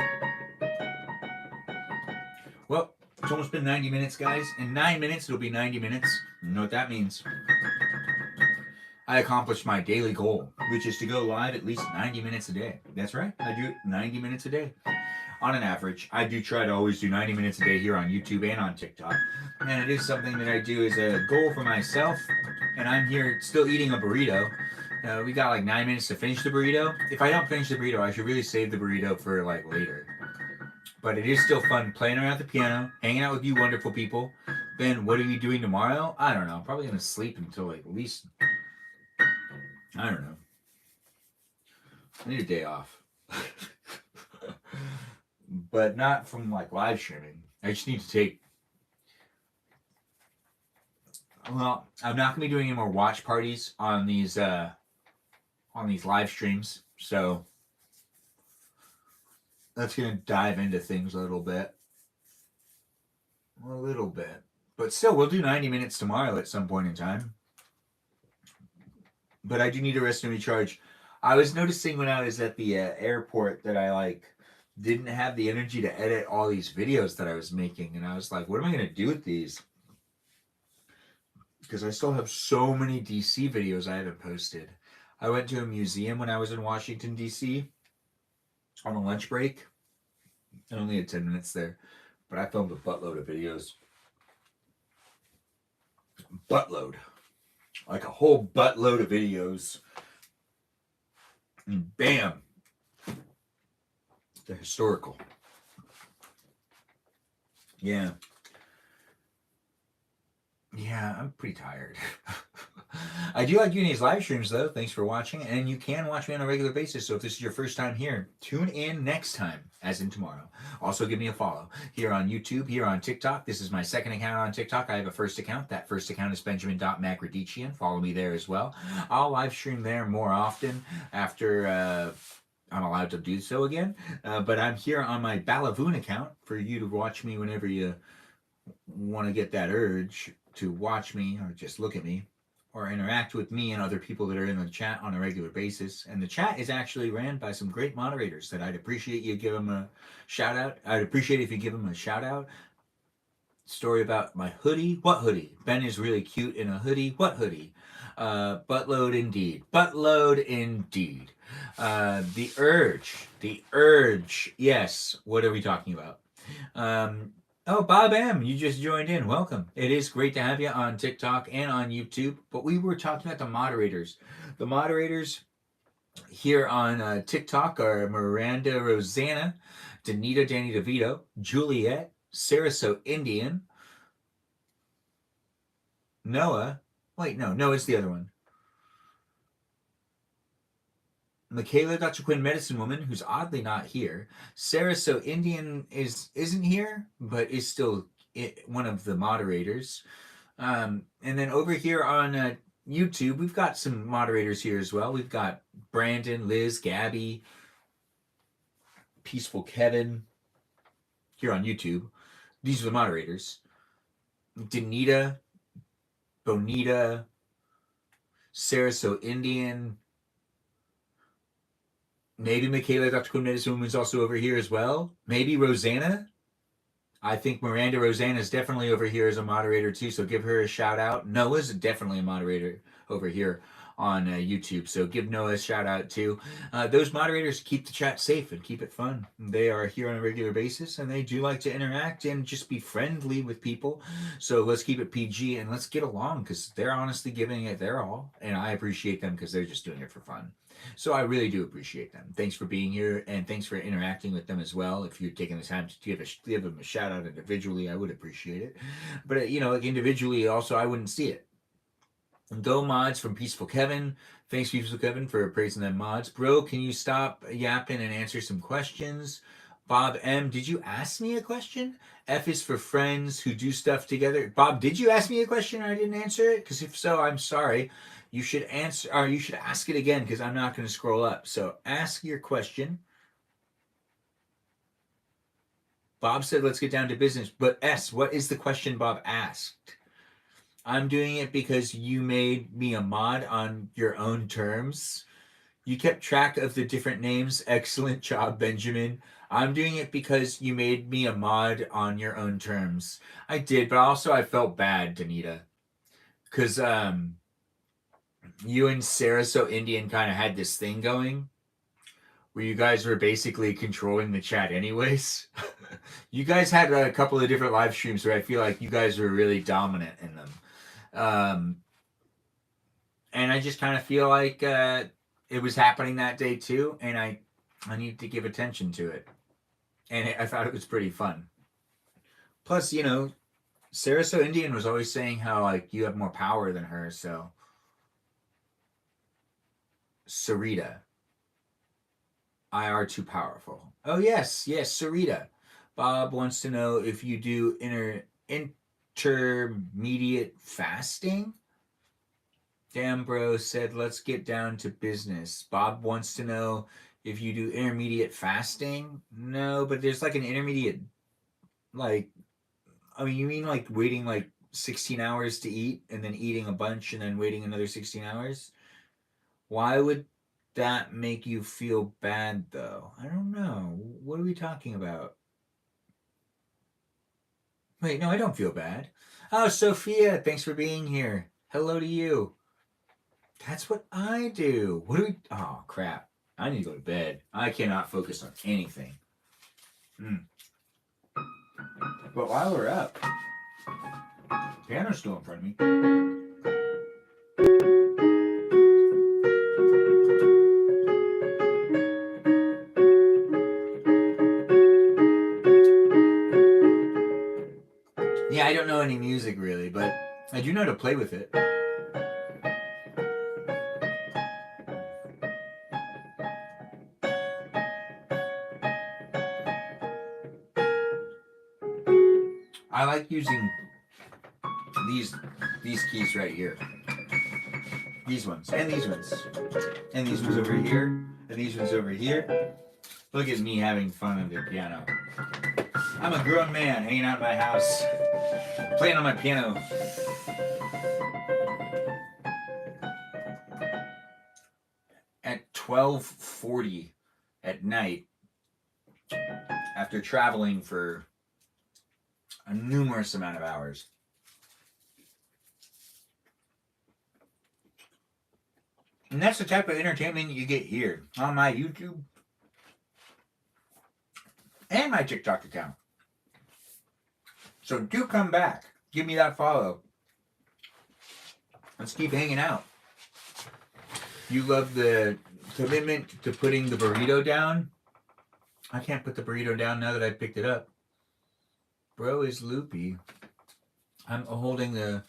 Well, it's almost been 90 minutes, guys. In 9 minutes, it'll be 90 minutes. You know what that means. I accomplished my daily goal, which is to go live at least 90 minutes a day. That's right. I do it 90 minutes a day. On an average, I do try to always do 90 minutes a day here on YouTube and on TikTok. And it is something that I do as a goal for myself. And I'm here still eating a burrito. We got like 9 minutes to finish the burrito. If I don't finish the burrito, I should really save the burrito for like later. But it is still fun playing around the piano, hanging out with you wonderful people. Ben, what are you doing tomorrow? I don't know. Probably gonna sleep until like at least, I don't know. I need a day off. But not from like live streaming. I just need to take. Well, I'm not gonna be doing any more watch parties on these live streams, so that's gonna dive into things a little bit. But still, we'll do 90 minutes tomorrow at some point in time. But I do need to rest and recharge. I was noticing when I was at the airport that I like didn't have the energy to edit all these videos that I was making, and I was like, what am I gonna do with these? Because I still have so many DC videos I haven't posted. I went to a museum when I was in Washington, D.C. on a lunch break. I only had 10 minutes there, but I filmed a buttload of videos. Buttload. Like a whole buttload of videos. And bam! They're historical. Yeah. Yeah, I'm pretty tired. I do like doing these live streams, though. Thanks for watching. And you can watch me on a regular basis. So if this is your first time here, tune in next time, as in tomorrow. Also, give me a follow here on YouTube, here on TikTok. This is my second account on TikTok. I have a first account. That first account is Benjamin.Magrdichian. Follow me there as well. I'll live stream there more often after I'm allowed to do so again. But I'm here on my Balavoon account for you to watch me whenever you want to get that urge to watch me or just look at me or interact with me and other people that are in the chat on a regular basis. And the chat is actually ran by some great moderators that I'd appreciate you give them a shout out. I'd appreciate if you give them a shout out. Story about my hoodie. What hoodie? Ben is really cute in a hoodie. What hoodie? Buttload indeed. Buttload indeed. The urge. Yes. What are we talking about? Oh, Bob M., you just joined in. Welcome. It is great to have you on TikTok and on YouTube. But we were talking about the moderators. The moderators here on TikTok are Miranda Rosanna, Danita Danny DeVito, Juliet, Sarah So Indian, Noah. Wait, no, it's the other one. Michaela, Dr. Quinn, Medicine Woman, who's oddly not here. Sarah So Indian isn't here, but is still one of the moderators. And then over here on YouTube, we've got some moderators here as well. We've got Brandon, Liz, Gabby, Peaceful Kevin here on YouTube. These are the moderators. Danita, Bonita, Sarah So Indian, maybe Michaela, Dr. Quintus Woman's also over here as well. Maybe Rosanna. I think Miranda Rosanna is definitely over here as a moderator too, so give her a shout out. Noah's definitely a moderator over here on YouTube, so give Noah a shout out too. Those moderators keep the chat safe and keep it fun. They are here on a regular basis, and they do like to interact and just be friendly with people. So let's keep it PG and let's get along, because they're honestly giving it their all, and I appreciate them because they're just doing it for fun. So I really do appreciate them. Thanks for being here, and thanks for interacting with them as well. If you're taking the time to give them a shout out individually, I would appreciate it. But like individually, also I wouldn't see it. Go mods from Peaceful Kevin. Thanks, Peaceful Kevin, for praising them mods. Bro, can you stop yapping and answer some questions? Bob M, did you ask me a question? F is for friends who do stuff together. Bob, did you ask me a question and I didn't answer it? Because if so, I'm sorry. You should answer, or you should ask it again, because I'm not going to scroll up. So ask your question. Bob said, let's get down to business. But S, what is the question Bob asked? I'm doing it because you made me a mod on your own terms. You kept track of the different names. Excellent job, Benjamin. I'm doing it because you made me a mod on your own terms. I did, but also I felt bad, Danita. Because you and Sarah So Indian kind of had this thing going where you guys were basically controlling the chat anyways. You guys had a couple of different live streams where I feel like you guys were really dominant in them. And I just kind of feel like it was happening that day too, and I needed to give attention to it. And I thought it was pretty fun. Plus, Sarah So Indian was always saying how like you have more power than her, so Sarita. IR too powerful. Oh yes, Sarita. Bob wants to know if you do intermediate fasting. Damn bro said let's get down to business. Bob wants to know if you do intermediate fasting. No, but there's like an intermediate, you mean like waiting like 16 hours to eat and then eating a bunch and then waiting another 16 hours? Why would that make you feel bad though? I don't know. What are we talking about? Wait, no, I don't feel bad. Oh, Sophia, thanks for being here. Hello to you. That's what I do. What do we... Oh, crap. I need to go to bed. I cannot focus on anything. But while we're up, piano's still in front of me. Yeah, I don't know any music really, but I do know how to play with it. I like using these keys right here. These ones. And these ones. And these ones over here. And these ones over here. Look at me having fun on the piano. I'm a grown man hanging out in my house, playing on my piano. At 12:40 at night, after traveling for a numerous amount of hours. And that's the type of entertainment you get here on my YouTube and my TikTok account. So do come back. Give me that follow. Let's keep hanging out. You love the commitment to putting the burrito down? I can't put the burrito down now that I picked it up. Bro is loopy. I'm holding the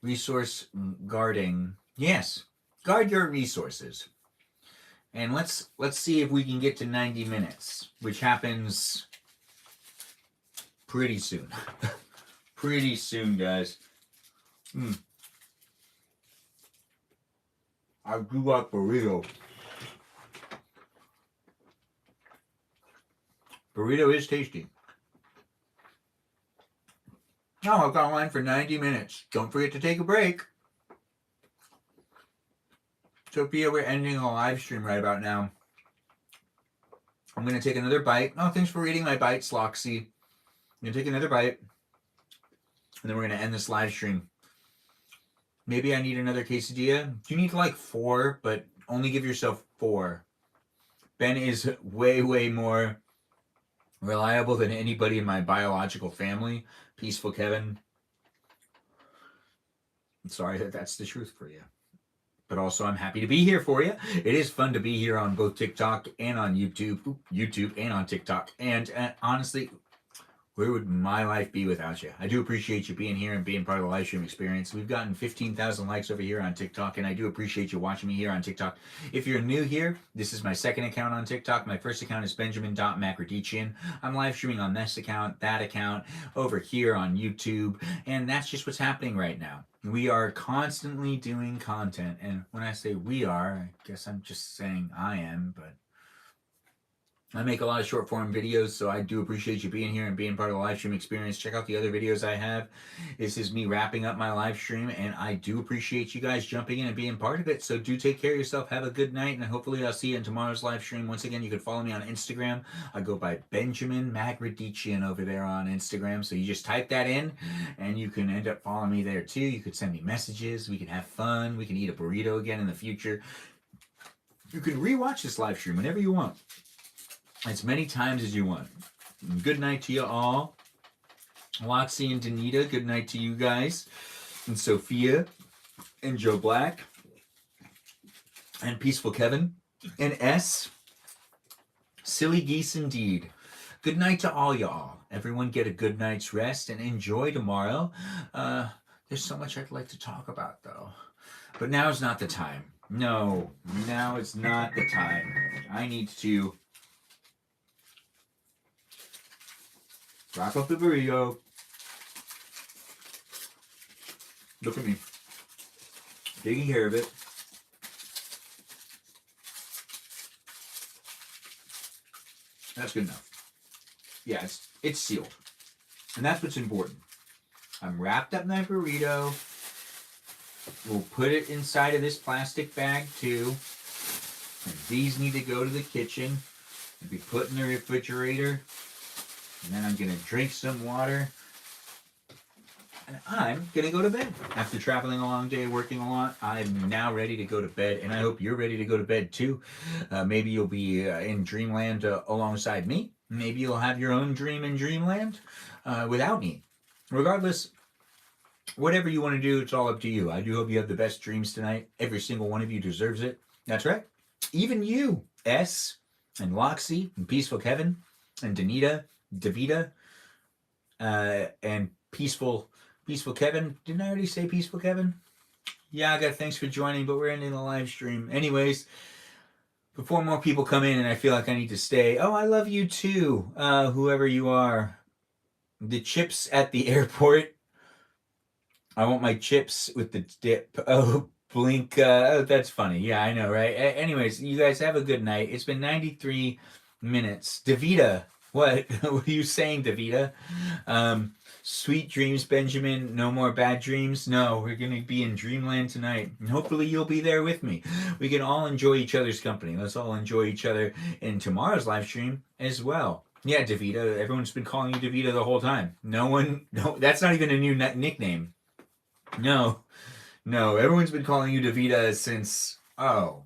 resource guarding. Yes, guard your resources. And let's see if we can get to 90 minutes, which happens pretty soon. Pretty soon, guys. I do like burrito. Burrito is tasty. Now I've got online for 90 minutes. Don't forget to take a break. Sophia, we're ending a live stream right about now. I'm going to take another bite. Oh, thanks for reading my bites, Loxy. I'm going to take another bite. And then we're going to end this live stream. Maybe I need another quesadilla. You need like 4, but only give yourself 4. Ben is way, way more reliable than anybody in my biological family. Peaceful Kevin. I'm sorry that that's the truth for you. But also I'm happy to be here for you. It is fun to be here on both TikTok and on YouTube and on TikTok. And honestly, where would my life be without you? I do appreciate you being here and being part of the live stream experience. We've gotten 15,000 likes over here on TikTok, and I do appreciate you watching me here on TikTok. If you're new here, this is my second account on TikTok. My first account is Benjamin.Magrdichian. I'm live streaming on this account, that account, over here on YouTube, and that's just what's happening right now. We are constantly doing content, and when I say we are, I guess I'm just saying I am, but I make a lot of short form videos, so I do appreciate you being here and being part of the live stream experience. Check out the other videos I have. This is me wrapping up my live stream, and I do appreciate you guys jumping in and being part of it. So do take care of yourself. Have a good night, and hopefully I'll see you in tomorrow's live stream. Once again, you can follow me on Instagram. I go by Benjamin Magrdichian over there on Instagram. So you just type that in, and you can end up following me there too. You could send me messages. We can have fun. We can eat a burrito again in the future. You can rewatch this live stream whenever you want, as many times as you want. Good night to you all. Loxy and Danita, good night to you guys. And Sophia and Joe Black and Peaceful Kevin and S. Silly geese indeed. Good night to all y'all. Everyone get a good night's rest and enjoy tomorrow. There's so much I'd like to talk about though. But now is not the time. No, now is not the time. I need to wrap up the burrito. Look at me. Taking care of it. That's good enough. Yeah, it's sealed. And that's what's important. I'm wrapped up my burrito. We'll put it inside of this plastic bag too. And these need to go to the kitchen and be put in the refrigerator. And then I'm going to drink some water. And I'm going to go to bed. After traveling a long day, working a lot, I'm now ready to go to bed. And I hope you're ready to go to bed too. Maybe you'll be in dreamland alongside me. Maybe you'll have your own dream in dreamland without me. Regardless, whatever you want to do, it's all up to you. I do hope you have the best dreams tonight. Every single one of you deserves it. That's right. Even you, S, and Loxy, and Peaceful Kevin, and Danita, Davida, and Peaceful Kevin. Didn't I already say Peaceful Kevin? Yaga, thanks for joining, but we're ending the live stream. Anyways, before more people come in and I feel like I need to stay. Oh, I love you too, whoever you are. The chips at the airport. I want my chips with the dip. Oh, blink. That's funny. Yeah, I know, right? Anyways, you guys have a good night. It's been 93 minutes. Davida. What? What are you saying, Davida? Sweet dreams, Benjamin. No more bad dreams. No, we're going to be in dreamland tonight. And hopefully you'll be there with me. We can all enjoy each other's company. Let's all enjoy each other in tomorrow's live stream as well. Yeah, Davida. Everyone's been calling you Davida the whole time. No, that's not even a new nickname. No. Everyone's been calling you Davida since, oh,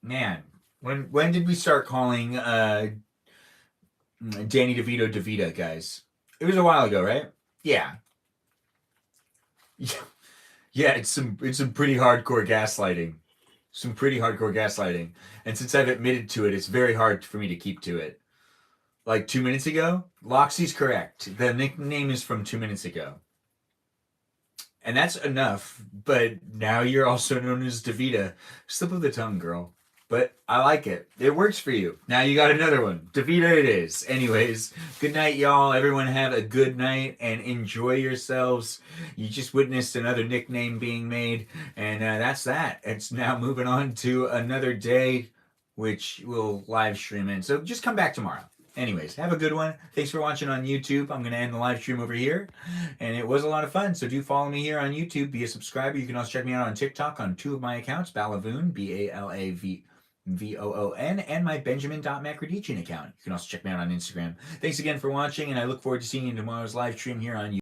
man. When did we start calling Danny DeVito Davida, guys? It was a while ago, right? Yeah. Yeah, it's some pretty hardcore gaslighting. And since I've admitted to it, it's very hard for me to keep to it. Like 2 minutes ago, Loxy's correct. The nickname is from 2 minutes ago. And that's enough, but now you're also known as Davida. Slip of the tongue, girl. But I like it. It works for you. Now you got another one. DeVito it is. Anyways, good night, y'all. Everyone have a good night and enjoy yourselves. You just witnessed another nickname being made, and that's that. It's now moving on to another day, which we'll live stream in. So just come back tomorrow. Anyways, have a good one. Thanks for watching on YouTube. I'm going to end the live stream over here. And it was a lot of fun. So do follow me here on YouTube. Be a subscriber. You can also check me out on TikTok on 2 of my accounts, Balavoon, Balav and my Benjamin.Magrdichian account. You can also check me out on Instagram. Thanks again for watching, and I look forward to seeing you in tomorrow's live stream here on YouTube.